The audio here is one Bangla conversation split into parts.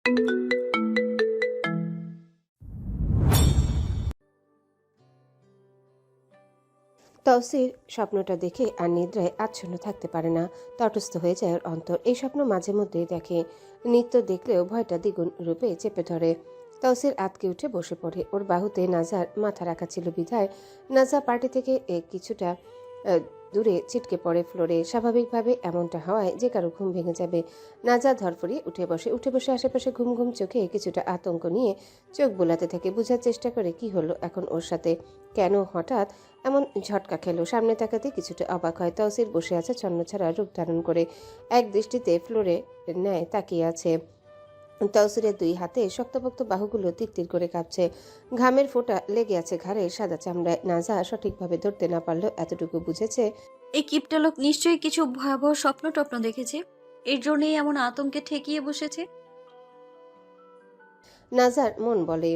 তৌসির স্বপ্নটা দেখে আর নিদ্রায় আচ্ছন্ন থাকতে পারে না। তটস্থ হয়ে যায় ওর অন্তর। এই স্বপ্ন মাঝে মধ্যেই দেখে। নিত্য দেখলেও ভয়টা দ্বিগুণ রূপে চেপে ধরে। তৌসির আঁতকে উঠে বসে পড়ে। ওর বাহুতে নাজার মাথা রাখা ছিল বিধায় নাজা পার্টি থেকে কিছুটা দূরে ছিটকে পড়ে ফ্লোরে। স্বাভাবিকভাবে এমনটা হওয়ায় যে কারো ঘুম ভেঙে যাবে। নাজা ধরফড়িয়ে উঠে বসে আশেপাশে ঘুম ঘুম চোখে কিছুটা আতঙ্ক নিয়ে চোখ বোলাতে থাকে। বোঝার চেষ্টা করে কি হলো এখন ওর সাথে, কেন হঠাৎ এমন ঝটকা খেলো। সামনে তাকাতে কিছুটা অবাক হয়। তৌসির বসে আছে ছন্নছাড়া রূপ ধারণ করে, এক দৃষ্টিতে ফ্লোরে ন্যায় তাকিয়ে আছে। তৌসিরের দুই হাতে শক্তপোক্ত বাহুগুলো তিরতির করে কাঁপছে। ঘামের ফোঁটা লেগে আছে ঘাড়ে সাদা চামড়ায়। নাজা সঠিকভাবে ধরতে না পারলেও এতটুকু বুঝেছে এই কিপটা লোক নিশ্চয়ই কিছু ভয়াবহ স্বপ্ন টপ্ন দেখেছে, এর জন্যই এমন আতঙ্কে ঠেকিয়ে বসেছে। নাজার মন বলে।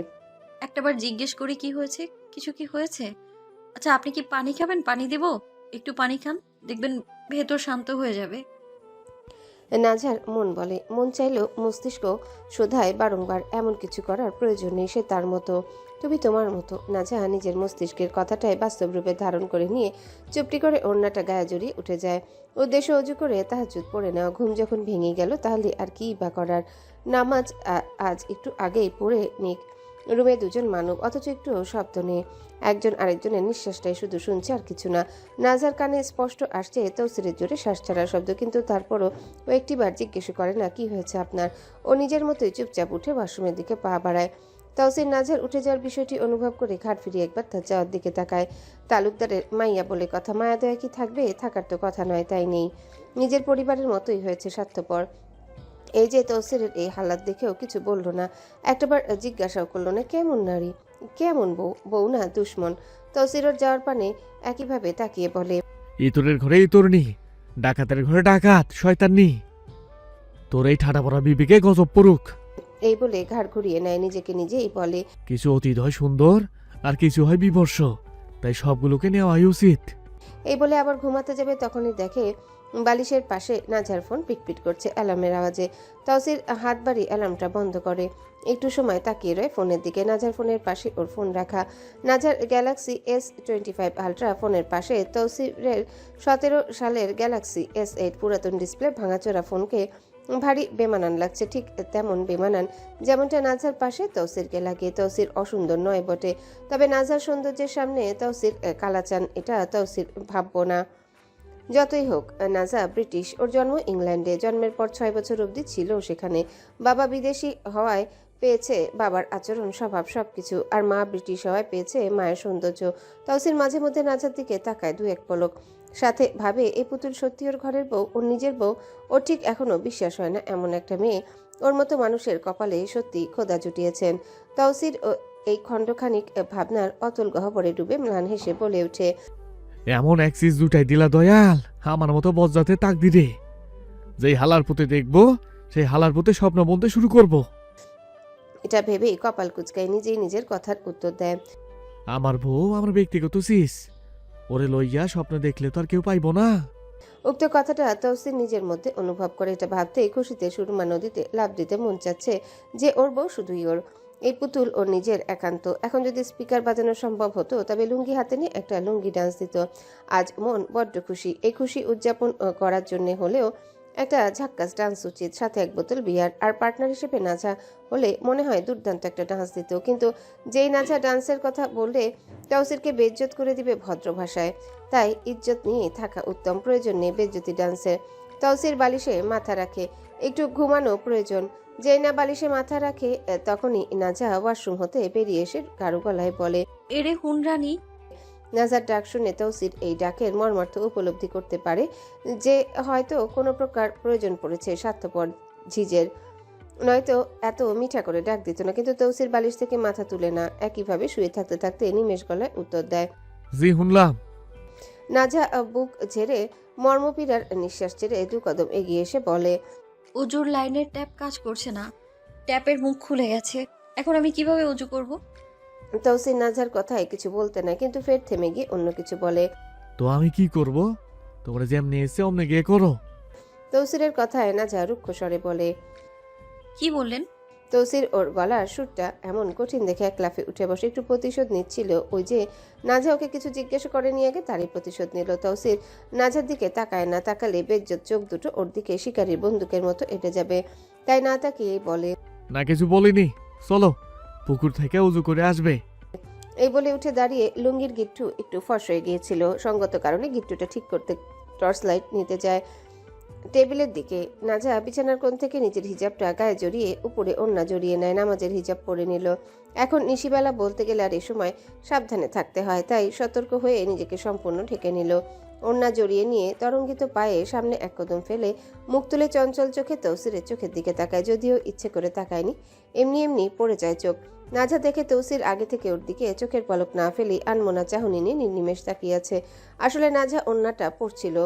একটাবার জিজ্ঞেস করি কি হয়েছে, কিছু কি হয়েছে? আচ্ছা, আপনি কি পানি খাবেন? পানি দেব? একটু পানি খান, দেখবেন ভেতর শান্ত হয়ে যাবে। নাজার মন বলে। মন চাইলেও মস্তিষ্ক শোধায় বারংবার এমন কিছু করার প্রয়োজন নেই, সে তার মতো, তুমি তোমার মতো। নাজা নিজের মস্তিষ্কের কথাটাই বাস্তব রূপে ধারণ করে নিয়ে চুপটি করে ওড়নাটা গায়ে জড়িয়ে উঠে যায়। উদ্দেশ্য অজু করে তাহাজ্জুদ পড়ে নেওয়া। ঘুম যখন ভেঙে গেল তাহলে আর কি বা করার। নামাজ আজ একটু আগেই পড়ে নিক। রুমে দুজন মানব, অথচ একটু শব্দ নেই। একজন আরেকজনের নিঃশ্বাসটাই শুধু শুনছে আর কিছু না। নাজার কানে স্পষ্ট আসছে তৌসিরের জোরে শ্বাস ছাড়ার শব্দ, কিন্তু তারপরও ও একটিবার জিজ্ঞেস করে না কি হয়েছে আপনার। ও নিজের মতোই চুপচাপ উঠে ওয়াশরুমের দিকে পা বাড়ায়। তৌসির নাজার উঠে যাওয়ার বিষয়টি অনুভব করে ঘাট ফিরিয়ে একবার তার যাওয়ার দিকে তাকায়। তালুকদারের মাইয়া বলে কথা, মায়া দয়া কি থাকবে? থাকার তো কথা নয়, তাই নেই। নিজের পরিবারের মতোই হয়েছে স্বার্থপর। এই যে তৌসিরের এই হালাত দেখেও কিছু বলল না, একটাবার জিজ্ঞাসাও করলো না কেমন নারী, কেমন বউ। বউ না দুশ্মন। তৌসিরের যাওয়ার পানে একইভাবে তাকিয়ে বলে, ইতরের ঘরে ইতরনি, ডাকাতের ঘরে ডাকাত শয়তাননি। তোর এই ঠাডা পড়া বিবেকে গজব পড়ুক। এই বলে ঘাড় ঘুরিয়ে নেয়, নিজেকে নিজেই বলে, কিছু অতীত হয় সুন্দর আর কিছু হয় বিমর্ষ, তাই সবগুলোকে নেওয়াই উচিত। এই বলে আবার ঘুমাতে যাবে তখনই দেখে বালিশের পাশে নাজার ফোন পিটপিট করছে অ্যালার্মের আওয়াজে। তৌসির হাত বাড়ি অ্যালার্মটা বন্ধ করে। একটু সময় তাকিয়ে রয় ফোনের দিকে। নাজার ফোনের পাশে ওর ফোন রাখা। নাজার গ্যালাক্সি S25 আলট্রা ফোনের পাশে তৌসিরের 17 সালের গ্যালাক্সি S8 পুরাতন ডিসপ্লে ভাঙাচোরা ফোনকে ভারী বেমানান লাগছে, ঠিক তেমন বেমানান যেমনটা নাজার পাশে তৌসিরকে লাগে। তৌসির অসুন্দর নয় বটে, তবে নাজার সৌন্দর্যের সামনে তৌসির কালাচান, এটা তৌসির ভাববো না। যতই হোক নাজা ব্রিটিশ, ওর জন্ম ইংল্যান্ডে। জন্মের পর 6 বছর অবধি ছিল সেখানে। বাবা বিদেশি হওয়ায় পেয়েছে বাবার আচরণ স্বভাব সবকিছু, আর মা ব্রিটিশ হওয়ায় পেয়েছে মায়ের সৌন্দর্য। তৌসির মাঝে মধ্যে নাজার দিকে তাকায় দু এক পলক, সাথে ভাবে এই পুতুল সত্যি ওর ঘরের বউ, ওর নিজের বউ। ওর ঠিক এখনো বিশ্বাস হয় না এমন একটা মেয়ে ওর মতো মানুষের কপালে সত্যি খোদা জুটিয়েছেন। তৌসির এই খণ্ডখানিক ভাবনার অতল গহ্বরে ডুবে ম্লান হেসে বলে ওঠে, এমন অ্যাক্সিস জুটাই দিলা দয়াল, আমার মতো বজ্জাতে তাক দিরে। যেই হালার পুঁতে দেখবো সেই হালার পুঁতে স্বপ্ন বলতে শুরু করব। এটা ভেবেই কপাল কুচকায়, নিজেই নিজের কথার উত্তর দেয়, আমার বউ আমার ব্যক্তিগত চিজ, ওরে লইয়া স্বপ্ন দেখলে তো আর কেউ পাইব না। উক্ত কথাটা তৌসির নিজের মধ্যে অনুভব করে। এটা ভাবতেই খুশিতে সুরমা নদীতে লাফ দিতে মন চাচ্ছে যে ওর বউ শুধুই ওর। এই পুতুল ওর নিজের একান্ত। এখন যদি স্পিকার বাজানো সম্ভব হতো তবে লুঙ্গি হাতে নিয়ে একটা লুঙ্গি ডান্স দিত। আজ মন বড্ড খুশি। এই খুশি উদযাপন করার জন্য হলেও একটা ঝাক্কাস ডান্স উচিত, সাথে এক বোতল বিয়ার। আর পার্টনার হিসেবে নাচা হলে মনে হয় দুর্দান্ত একটা ডান্স দিত। কিন্তু যেই নাচা ডান্সের কথা বললে তৌসিরকে বেইজ্জত করে দিবে ভদ্র ভাষায়, তাই ইজ্জত নিয়ে থাকা উত্তম। প্রয়োজন নেই বেজ্জতি ডান্সের। তৌসির বালিশে মাথা রাখে, একটু ঘুমানো প্রয়োজন। যেই না বালিশে মাথা রাখে তখনই নাজা ওয়াশরুম হতে বেরিয়ে এসে কারু গলায় বলে, এরে হুনরানি। নাজার ডাক শুনে তৌসির এই ডাকের মর্মার্থ উপলব্ধি করতে পারে যে হয়তো কোনো প্রকার প্রয়োজন পড়েছে স্বার্থপর ঝিজের, নয়তো এত মিঠা করে ডাক দিত না। কিন্তু তৌসির বালিশ থেকে মাথা তুলে না, একইভাবে শুয়ে থাকতে থাকতে নিমেষ গলায় উত্তর দেয়, জি শুনলাম। নাজা বুক ঝেড়ে মর্মপীড়ার নিঃশ্বাস ছেড়ে দু কদম এগিয়ে এসে বলে, উজুর লাইনের ট্যাপ কাজ করছে না, ট্যাপের মুখ খুলে গেছে, এখন আমি কিভাবে উজু করব? তৌসির নাজার কথায় কিছু বলতে না, কিন্তু ফের থেমে গিয়ে অন্য কিছু বলে, তো আমি কি করব? তোমরা যেমনি এসে অমনে গিয়ে করো। তৌসিরের কথায় নাজা রুক্ষ স্বরে বলে, কি বললেন? তৌসির ওর গলার সুরটা এমন কঠিন দেখে এক লাফে উঠে বসে একটু প্রতিশোধ নিচ্ছিল। ওই যে নাজা ওকে কিছু জিজ্ঞাসা করেনি আগে, তারই প্রতিশোধ নিল। তৌসির নাজার দিকে তাকায় না, তাকালে বেজ্জত চোখ দুটো ওর দিকে শিকারীর বন্দুকের মতো এঁটে যাবে, তাই না তাকিয়েই বলে, না কিছু বলিনি, চলো পুকুর থেকে উজু করে আসবে। এই বলে উঠে দাঁড়িয়ে লুঙ্গির গিট্টু একটু ফর্স হয়ে গিয়েছিল, সঙ্গত কারণে গিট্টুটা ঠিক করতে টর্চ লাইট নিতে যায় টেবিলের দিকে। নাজা বিছানার কোণ থেকে নিজের হিজাবটা গায়ে জড়িয়ে উপরে ওড়না জড়িয়ে নেয়, নামাজের হিজাব পরে নিল। এখন নিশিবেলা বলতে গেলে আর এই সময় সাবধানে থাকতে হয়, তাই সতর্ক হয়ে নিজেকে সম্পূর্ণ ঢেকে নিল। ওড়না জড়িয়ে নিয়ে তরঙ্গিত পায়ে সামনে এক কদম ফেলে মুখ তুলে চঞ্চল চোখে তৌসিরের চোখের দিকে তাকায়, যদিও ইচ্ছে করে তাকায়নি, এমনি এমনি পড়ে যায় চোখ। নাজা দেখে তৌসির আগে থেকে ওর দিকে চোখের পলক না ফেলেই আনমনা চাহনি নিয়ে নির্নিমেষ তাকিয়ে আছে। আসলে নাজা ওড়নাটা পড়ছিল,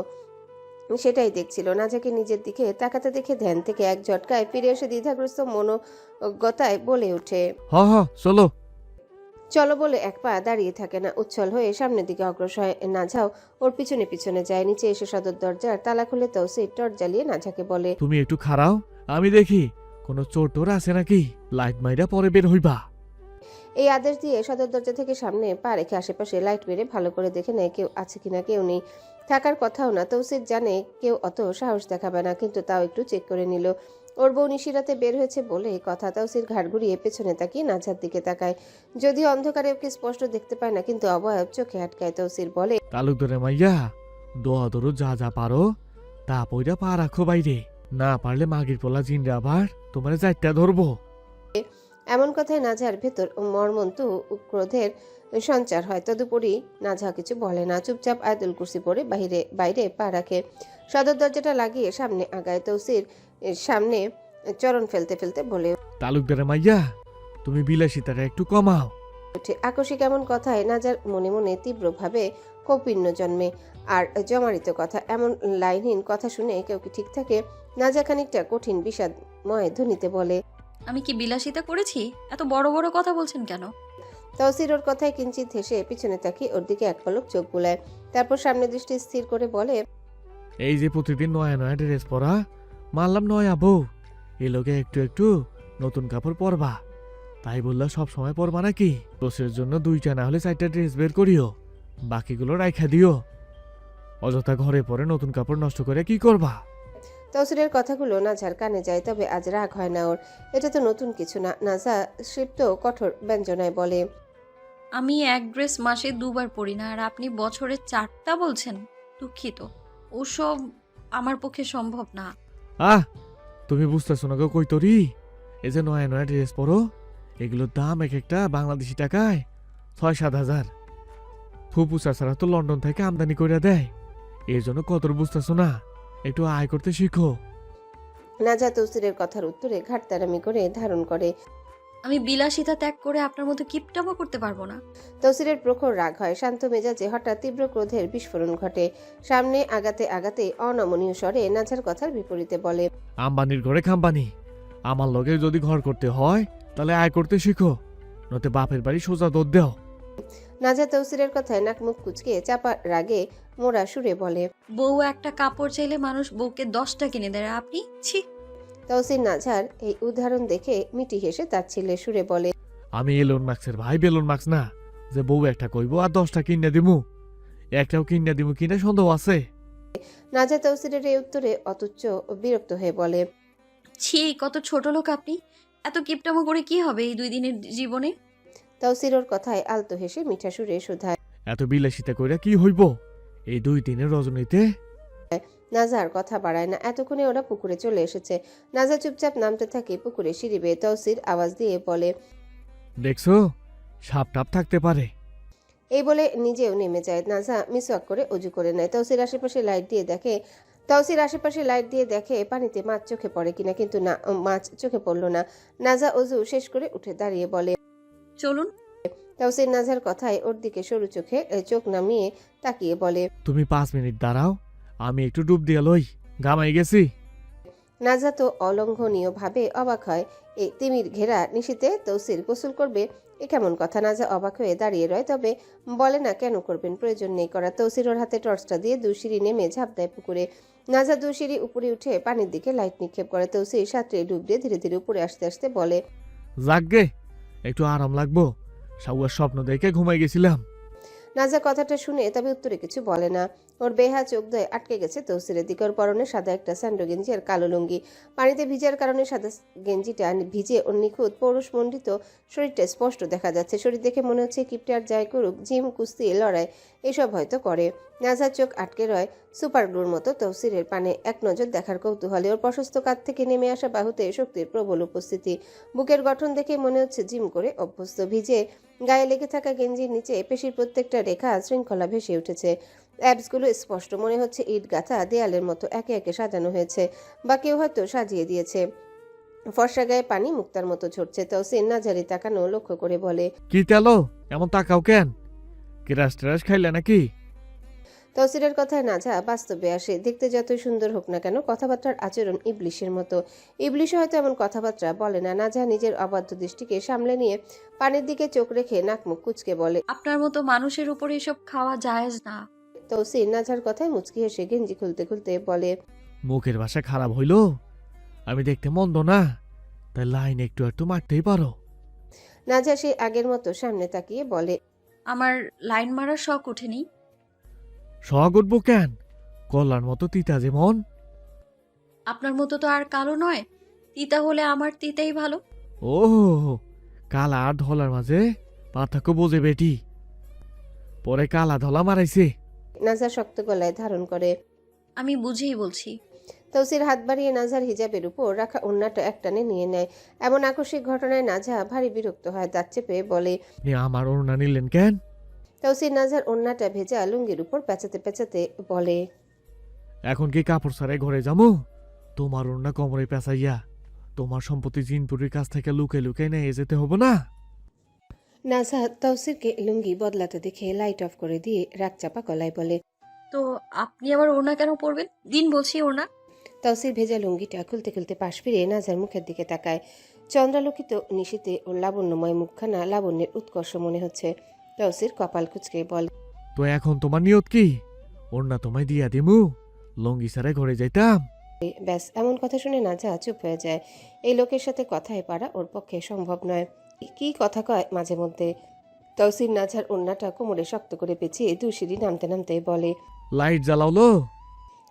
সেটাই দেখছিল। নাজাকে নিজের দিকে তাকাতে দেখে ধ্যান থেকে এক ঝটকায় ফিরে এসে দ্বিধাগ্রস্ত মনোগতায় বলে ওঠে, হ চলো। চলো বলে এক পা দাঁড়িয়ে থাকে না, উচ্ছল হয়ে সামনের দিকে অগ্রসর হয়। নাজাও ওর পিছনে পিছনে যায়। নিচে এসে সদর দরজার তালা খুলে তৌসির টর্চ জ্বালিয়ে নাজাকে বলে, তুমি একটু খাড়াও, আমি দেখি কোনো চোর টোর আছে নাকি, লাইট মাইরা পরে বের হইবা। এই আদেশ দিয়ে সদর দরজা থেকে সামনে পা রেখে আশেপাশে লাইট মেরে ভালো করে দেখে নেয় কেউ আছে কিনা। কেউ নেই, থাকার কথাও না। তৌসির জানে কেউ অত সাহস দেখাবে না, কিন্তু তাও একটু চেক করে নিল। ওর বউ নিশিরাতে বের হয়েছে বলে কথা। তৌসির ঘাড় ঘুরিয়ে পেছনে তাকিয়ে নাজার দিকে তাকায়, যদিও অন্ধকারে ওকে স্পষ্ট দেখতে পায় না, কিন্তু অবয়ব চোখে আটকায়। তৌসির বলে, তালুকদারে মাইয়া, দোয়া ধরো যা যা পারো তা পইরা পা রাখো বাইরে, না পারলে মাগির পোলা জিনরা আবার তোমার যাইটা ধরবো। এমন কথায় নাজার ভেতর মর্মন্তু ক্রোধের সঞ্চার হয়। তদুপরি নাজা কিছু বলে না, চুপচাপ আয়াতুল কুরসি পড়ে বাইরে পা রাখে। সদর দরজাটা লাগিয়ে সামনে আগায়। তৌসির সামনে চরণ ফেলতে ফেলতে বলে তালুকদারে মাইয়া, তুমি বিলাসিতাটা একটু কমাও। ওঠে। আকস্মিক এমন কথায় নাজার মনে মনে তীব্রভাবে কৌপিন্য জন্মে। আর জমারিত কথা, এমন লাইনহীন কথা শুনে কেউ কি ঠিক থাকে? নাজা খানিকটা কঠিন বিষাদময় ধ্বনিতে বলে, আমি কি বিলাসিতা করেছি? এত বড় বড় কথা বলছেন কেন? তৌসির ওর কথায় কিঞ্চিত হেসে পিছনে তাকিয়ে ওর দিকে এক পলক চোখ বুলায়, তারপর সামনে দৃষ্টি স্থির করে বলে, এই যে প্রতিদিন নয়া নয়া ড্রেস পরা, মানলাম নয়া বউ, এই লোকে একটু একটু নতুন কাপড় পরবা, তাই বললা সব সময় পরবা নাকি? দোষের জন্য 2টা না হলে 4টা ড্রেস বের করিও, বাকিগুলো রাইখা দিও। অযথা ঘরে পরে নতুন কাপড় নষ্ট করে কি করবা? তৌসিরের কথাগুলো নাজার কানে যায়, তবে আজ রাগ হয় না ওর। এটা তো নতুন কিছু না। নাজা ক্ষিপ্ত কঠোর ব্যঞ্জনায় বলে, আমি এক ড্রেস মাসে 2বার পরি না, আর আপনি বছরে 4টা বলছেন? দুঃখিত, ওসব আমার পক্ষে সম্ভব না। আহ, তুমি বুঝতেছো না গো কই তরি? এই যে নয়া নয়া ড্রেস পরো, এগুলোর দাম এক একটা বাংলাদেশি টাকায় 6-7 হাজার। ফুপু চাচারা তো লন্ডন থেকে আমদানি করে দেয়, এর জন্য কদর বুঝতেছো না? একটু আয় করতে শিখো। নাজা তৌসিরের কথার উত্তরে ঘাটতারামি করে ধারণ করে। আমি বিলাসিতা ত্যাগ করে আপনার মতো কিপটামো করতে পারবো না। তৌসিরের প্রখর রাগ হয়, শান্ত মেজাজে হঠাৎ তীব্র ক্রোধের বিস্ফোরণ ঘটে। সামনে আগাতে আগাতে অনমনীয় স্বরে নাজার কথার বিপরীতে বলে, আম্বানির ঘরে খাম্বানি, আমার লগে যদি ঘর করতে হয় তাহলে আয় করতে শিখো, নতে বাপের বাড়ি সোজা দৌড় দেও। নাজা তৌসিরের কথায় নাক মুখ কুচকে চাপা রাগে মোড়া সুরে বলে, বউ একটা কাপড় চাইলে মানুষ বউকে 10টা কিনে দেয়, আর আপনি ছি। তৌসির নাজার এই উদাহরণ দেখে মিটি হেসে তাচ্ছিল্যে সুরে বলে, আমি এলন মার্কসের ভাই বেলন মার্কস না, যে বউ একটা কইব আর 10টা কিনে দিমু, একটাও কিনে দিমু কিনা সন্দেহ আছে। নাজা তৌসিরের এই উত্তরে অতুচ্ছ বিরক্ত হয়ে বলে, ছি, কত ছোট লোক আপনি। এত কিপটামো করে কি হবে এই 2 দিনের জীবনে? তৌসির ওর কথায় আলতো হেসে মিঠা সুরে শুধায়। এত বিলাসিতা কইরা কি হইব এই 2 দিনের রজনীতে? নাজার কথা বাড়ায় না। এতক্ষণে ওরা পুকুরে চলে এসেছে। নাজা চুপচাপ নামতে থাকে পুকুরে সিঁড়ি বেয়ে। তৌসির আওয়াজ দিয়ে বলে, দেখছো, সাপ টাপ থাকতে পারে। এই বলে নিজেও নেমে যায়। নাজা মিসওয়াক করে অজু করে নেয়। তৌসির আশেপাশে লাইট দিয়ে দেখে পানিতে মাছ চোখে পড়ে কিনা, কিন্তু না, মাছ চোখে পড়ল না। নাজা অজু শেষ করে উঠে দাঁড়িয়ে বলে, চলুন। তৌসির নাজার কথায় ওর দিকে সরু চোখে চোখ নামিয়ে তাকিয়ে বলে, তুমি 5 মিনিট দাঁড়াও, আমি একটু ডুব দিয়া লই, গামাই গেছি। নাজা তো অলঙ্ঘনীয়ভাবে অবাক হয়। এই তিমির ঘেরা নিশীতে তৌসির গোসল করবে, এ কেমন কথা। নাজা অবাক হয়ে দাঁড়িয়ে রয়, তবে বলে না কেন করবেন, প্রয়োজন নেই করা। তৌসির ওর হাতে টর্চটা দিয়ে 2 সিঁড়ি নেমে ঝাঁপ দেয় পুকুরে। নাজা 2 সিঁড়ি উপরে উঠে পানির দিকে লাইট নিক্ষেপ করে। তৌসির সাঁতরে ডুব দিয়ে ধীরে ধীরে উপরে আসতে আসতে বলে, যাকগে, একটু আরাম লাগবো। সাউয়ার স্বপ্ন দেখে ঘুমাই গেছিলাম। নাজা কথাটা শুনে তবে উত্তরে কিছু বলে না। ওর বেহা চোখ দয়ে আটকে গেছে তৌসিরের দিকে। ওর পরনে সাদা একটা স্যান্ডো গেঞ্জি আর কালো লুঙ্গি। পানিতে ভিজার কারণে সাদা গেঞ্জিটা ভিজে ওর নিখুঁত পৌরুষমণ্ডিত শরীরটা স্পষ্ট দেখা যাচ্ছে। শরীর দেখে মনে হচ্ছে কিপটে আর যাই করুক, জিম, কুস্তি, লড়াই এসব হয়তো করে। নাজার চোখ আটকে রয় সুপার গ্লুর মতো তৌসিরের পানে এক নজর দেখার কৌতূহলে। ওর প্রশস্ত কাঁধ থেকে নেমে আসা বাহুতে শক্তির প্রবল উপস্থিতি। বুকের গঠন দেখে মনে হচ্ছে জিম করে অভ্যস্ত। ভিজে গায়ে লেগে থাকা গেঞ্জির নিচে পেশির প্রত্যেকটা রেখা শৃঙ্খলা ভেসে উঠেছে। অ্যাবসগুলো স্পষ্ট, মনে হচ্ছে ইট গাঁথা দেয়ালের মতো একে একে সাজানো হয়েছে, বা কেউ হয়তো সাজিয়ে দিয়েছে। ফর্সা গায়ে পানি মুক্তার মতো ঝরছে। তৌসির নাজারি তাকানো লক্ষ্য করে বলে, কি তেলো এমন তাকাও কেন? কেরাস টেরাস খাইলে নাকি? তৌসিরের কথায় নাজা বাস্তবে আসে। দেখতে যতই সুন্দর হোক না কেন, কথাবার্তার আচরণ ইবলিশের মতো। ইবলিশ হয়তো এমন কথাবার্তা বলে না। নাজা নিজের অবাধ্য দৃষ্টিকে সামলে নিয়ে পানির দিকে চোখ রেখে নাক মুখ কুচকে বলে, আপনার মতো মানুষের উপরে এসব খাওয়া জায়েজ না। তৌসির নাজার কথায় মুচকি হেসে গেঞ্জি খুলতে খুলতে বলে, মুখের ভাষা খারাপ হইল? আমি দেখতে মন্দ না, তাই লাইন একটু একটু মারতেই পারো। নাজা সেই আগের মতো সামনে তাকিয়ে বলে, আমার লাইন মারার শখ ওঠেনি। শখ উঠবো কেন? কল্যাণ মতো তিতা যেমন। আপনার মতো তো আর কালো নয়। তিতা হলে আমার তিতাই ভালো। ও, কালা আর ধলার মাঝে পার্থক্য বোঝে বেটি। পরে কালা ধলা মারাইছে। নাজা শক্ত গলায় ধারণ করে। আমি বুঝেই বলছি। তৌসির হাত বাড়িয়ে নাজার হিজাবের উপর রাখা ওড়নাটা একটানে নিয়ে নেয়। এমন আকস্মিক ঘটনায় নাজা ভারী বিরক্ত হয়, দাঁত চেপে বলে, আপনি আমার ওড়না নিলেন কেন? তৌসির নাজার ওড়নাটা ভেজা লুঙ্গির উপর পেঁচাতে পেঁচাতে বলে, এখন কি কাপড় ছাড়াই ঘরে যাবো? তোমার ওড়না কোমরে পেঁচাইয়া তোমার সম্পত্তি জিনপুরের কাছ থেকে লুকে লুকে নিয়ে যেতে হবে না? নাজা তৌসিরকে লুঙ্গি বদলাতে দেখে লাইট অফ করে দিয়ে রাগচাপা গলায় বলে, তো আপনি আবার ওড়না কেন পরবেন? দিন বলছি ওড়না। তৌসির ভেজা লুঙ্গিটা খুলতে খুলতে পাশ ফিরে নাজার মুখের দিকে তাকায়। চন্দ্রালোকিত নিশীতে ওর লাবণ্যময় মুখখানা লাবণ্যের উৎকর্ষ মনে হচ্ছে। তৌসির কপাল কুঁচকে বলে, তো এখন তোমার নিয়ত কি? ওড়না তোমায় দিয়া দিমু, লঙ্গি ছাড়াই ঘরে যাইতাম। ব্যাস। এমন কথা শুনে নাজা চুপ হয়ে যায়। এই লোকের সাথে কথায় পারা ওর পক্ষে সম্ভব নয়। কি কথা কয় মাঝে মধ্যে। তৌসির নাজার ওড়নাটা কোমরে শক্ত করে পেঁচিয়ে 2 সিঁড়ি নামতে নামতে বলে, লাইট জ্বালাওলো?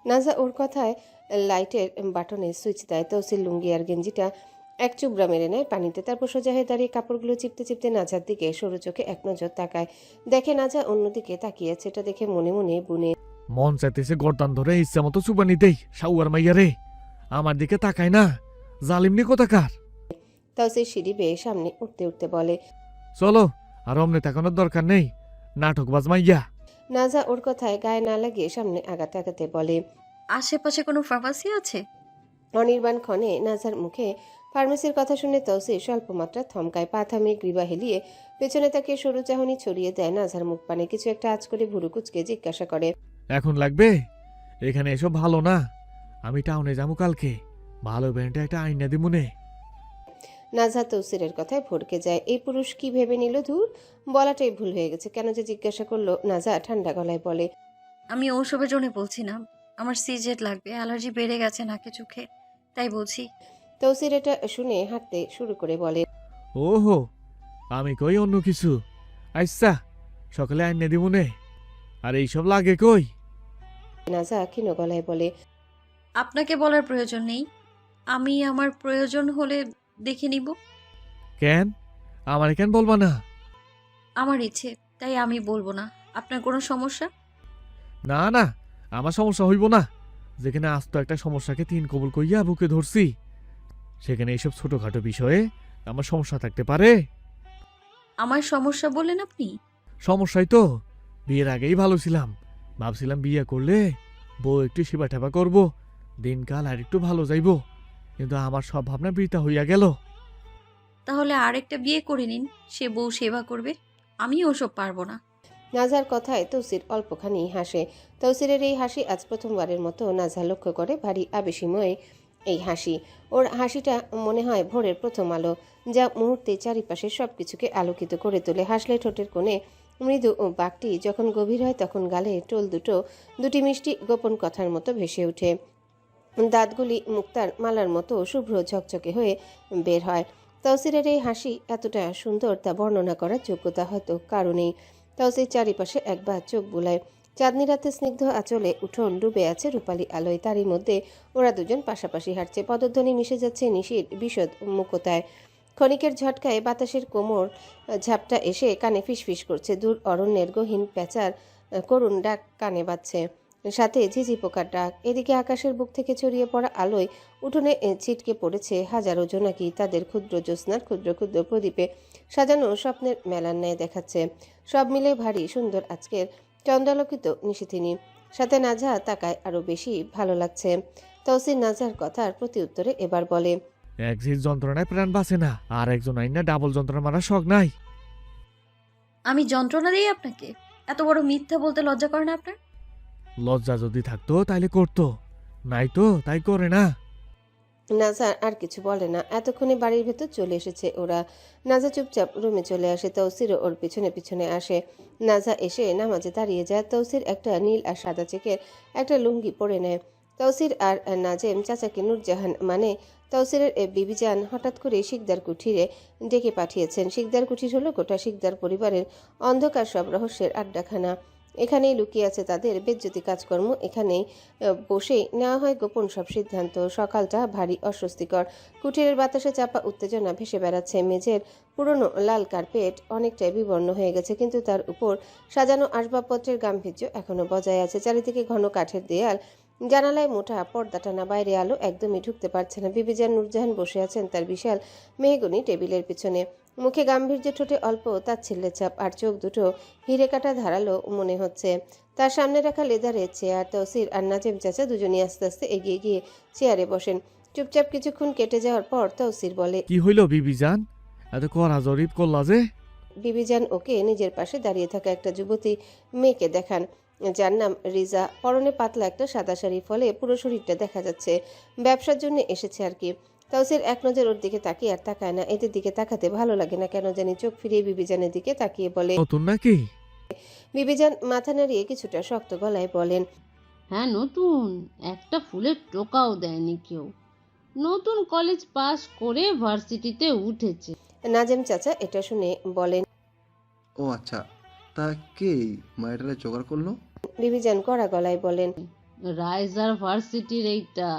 নাজা ওর কথায় লাইটের বাটনে সুইচ দেয়। তৌসির লুঙ্গি আর গেঞ্জিটা এক চুবড়া মেরে নেয় পানিতে। তারপর সোজা হয়ে দাঁড়িয়ে কাপড়গুলো চিপতে চিপতে নাজার দিকে সরু চোখে এক নজর তাকায়। দেখে নাজা অন্যদিকে তাকিয়েছে। এটা দেখে মনে মনে বুনে, মন চাইতেছে গর্দান ধরে ইচ্ছা মতো চুবানি দেই। সাউয়ার মাইয়া রে, আমার দিকে তাকায় না, জালিমনি কোথাকার। তৌসির সিঁড়ি বেয়ে সামনে উঠতে উঠতে বলে, চলো, আর অমনে তাকানোর দরকার নেই, নাটকবাজ মাইয়া। নাজা ওর কথায় গায়ে না লাগিয়ে সামনে আগাতে আগাতে বলে, আশেপাশে কোনো ফার্মাসি আছে? অনির্বাণ ক্ষণে নাজার মুখে ফার্মেসির কথা শুনে তৌসির স্বল্প মাত্রা থমকায়। পা থামিয়ে গ্রীবা হেলিয়ে পেছনে তাকে সরু চাহনি ছড়িয়ে দেয়। নাজার মুখ পানে কিছু একটা আঁচ করে ভুরু কুচকে জিজ্ঞাসা করে, এখন লাগবে? এখানে এসব ভালো না, আমি টাউনে যাবো কালকে, ভালো ব্যান্ডে একটা আইনা দিমুনে। নাজা তৌসিরের কথায় ভড়কে যায়। এই পুরুষ কি ভেবে নিল, ধুর, বলাটাই ভুল হয়ে গেছে। কেন যে জিজ্ঞাসা করলো। নাজা ঠান্ডা গলায় বলে, আমি ওসবের জন্য বলছি না। আমার সিজেট লাগবে, অ্যালার্জি বেড়ে গেছে নাকে চোখে, তাই বলছি। তৌসির এটা শুনে হাঁটতে শুরু করে বলে, ওহো, আমি কই অন্য কিছু। আচ্ছা, সকালে আইনা দিমুনে। আর এইসব লাগে কই? নাজা ক্ষীণ গলায় বলে, আপনাকে বলার প্রয়োজন নেই। আমি আমার প্রয়োজন হলে দেখে নিব। কেন আমার কেন বলবা না? আমার ইচ্ছে, তাই আমি বলবো না। আপনার কোনো সমস্যা? না না, আমার সমস্যা হইব না। যেখানে আস্ত একটা সমস্যাকে 3 কবুল কইয়া বুকে ধরছি, সেখানে এইসব ছোটখাটো বিষয়ে আমার সমস্যা থাকতে পারে? আমার সমস্যা বললেন আপনি? সমস্যাই তো, বিয়ের আগেই ভালো ছিলাম, ভাবছিলাম বিয়ে করলে বউ একটু সেবা টেবা করবো, দিনকাল আর একটু ভালো যাইব, কিন্তু আমার সব ভাবনা বৃথা হইয়া গেল। তাহলে আরেকটা বিয়ে করে নিন, সে বউ সেবা করবে। আমি ওসব পারবো না। নাজার কথায় তৌসির অল্পখানি হাসে। তৌসিরের এই হাসি আজ প্রথমবারের মতো নাজা লক্ষ্য করে। ভারী আবেশিময় এই হাসি। ওর হাসিটা মনে হয় ভোরের প্রথম আলো, যা মুহূর্তে চারিপাশের সব কিছুকে আলোকিত করে তোলে। হাসলে ঠোঁটের কোণে মৃদু বাঁকটি যখন গভীর হয় তখন গালে টোল দুটি মিষ্টি গোপন কথার মতো ভেসে ওঠে। দাঁতগুলি মুক্তার মালার মতো শুভ্র ঝকঝকে হয়ে বের হয়। তৌসিরের এই হাসি এতটা সুন্দর তা বর্ণনা করার যোগ্যতা হয়তো কারণেই। তৌসির চারিপাশে একবার চোখ বুলায়। চাঁদনি রাতে স্নিগ্ধ আঁচলে উঠোন ডুবে আছে রূপালী আলোয়। তারই মধ্যে ওরা দুজন পাশাপাশি হাঁটছে। পদধ্বনি মিশে যাচ্ছে নিশির বিশদ মুখতায়। ক্ষণিকের ঝটকায় বাতাসের কোমর ঝাপটা এসে কানে ফিসফিস করছে। দূর অরণ্যের গহীন প্যাঁচার করুণ ডাক কানে বাজছে, সাথে ঝিঝি পোকার ডাক। এদিকে আকাশের বুক থেকে ছড়িয়ে পড়া আলোয় উঠোনে ছিটকে পড়েছে হাজারো জোনাকি। তাদের ক্ষুদ্র জ্যোৎস্নার ক্ষুদ্র ক্ষুদ্র প্রদীপে সাজানো স্বপ্নের মেলার ন্যায় দেখাচ্ছে। সব মিলে ভারী সুন্দর আজকের চন্দ্রালোকিত নিশিথিনী। সাথে নাজা তাকায় আরো বেশি ভালো লাগছে। তৌসির নাজার কথার প্রতি উত্তরে এবার বলে, এক ঝির যন্ত্রণায় প্রাণ বাঁচে না, আর একজন আইনা ডাবল যন্ত্রণা মারার শখ নাই। আমি যন্ত্রণা দিই আপনাকে? এত বড় মিথ্যা বলতে লজ্জা করে না আপনার? লজ্জা যদি থাকতো তাইলে করতো, নাই তো তাই করে না। নাজা আর কিছু বলে না। এতক্ষণে বাড়ির ভেতর চলে এসেছে ওরা। নাজা চুপচাপ রুমে চলে আসে। তৌসিরও ওর পিছনে পিছনে আসে। নাজা এসে নামাজে দাঁড়িয়ে যায়। তৌসির একটা নীল আর সাদা চেকের একটা লুঙ্গি পরে নেয়। তৌসির আর নাজেম চাচাকে নূরজাহান মানে তৌসিরের বিবিজান হঠাৎ করে শিকদার কুঠিরে ডেকে পাঠিয়েছেন। শিকদার কুঠির হলো গোটা শিকদার পরিবারের অন্ধকার সব রহস্যের আড্ডাখানা। এখানেই লুকিয়ে আছে তাদের বেজ্জতি কাজকর্ম। এখানেই বসেই নেওয়া হয় গোপন সব সিদ্ধান্ত। সকালটা ভারী অস্বস্তিকর। কুঠিরের বাতাসে চাপা উত্তেজনা ভেসে বেড়াচ্ছে। মেঝের পুরনো লাল কার্পেট অনেকটাই বিবর্ণ হয়ে গেছে, কিন্তু তার উপর সাজানো আসবাবপত্রের গাম্ভীর্য এখনো বজায় আছে। চারিদিকে ঘন কাঠের দেয়াল, জানালায় মোটা পর্দা টানা, বাইরে আলো একদমই ঢুকতে পারছে না। বিবিজান নূরজাহান বসে আছেন তার বিশাল মেহগনি টেবিলের পিছনে। মুখে গাম্ভীর্য, ঠোঁটে অল্প তাচ্ছিল্যের ছাপ, আর চোখ দুটো হিরে কাটা ধারালো মনে হচ্ছে। তার সামনে রাখা লেদারের চেয়ার। তৌসির আর নাজেম চাচা দুজনই আস্তে আস্তে এগিয়ে গিয়ে চেয়ারে বসেন। চুপচাপ কিছুক্ষণ কেটে যাওয়ার পর তৌসির বলে, কি হইল বিবিজান, এত কড়া জরিপ করলা যে? বিবিজান ওকে নিজের পাশে দাঁড়িয়ে থাকা একটা যুবতী মেয়েকে দেখান, যার নাম রিজা। পরনে পাতলা একটা সাদা শাড়ি, ফলে পুরো শরীরটা দেখা যাচ্ছে। ব্যবসার জন্য এসেছে আর কি। তৌসির এক নজর ওর দিকে তাকিয়ে আর তাকায় না। এদের দিকে তাকাতে ভালো লাগে না কেন জানি। চোখ ফিরিয়ে বিবিজানের দিকে তাকিয়ে বলে, নতুন নাকি? বিবিজান মাথা নাড়িয়ে কিছুটা শক্ত গলায় বলেন, হ্যাঁ নতুন, একটা ফুলের টোকাও দেয়নি কেউ। নতুন কলেজ পাস করে ভার্সিটিতে উঠেছে। নাজেম চাচা এটা শুনে বলেন, ও আচ্ছা, তা কে এই মায়াটারে জোগাড় করলো? বিবিজান কড়া গলায় বলেন, রাইজার ভার্সিটির এইটা।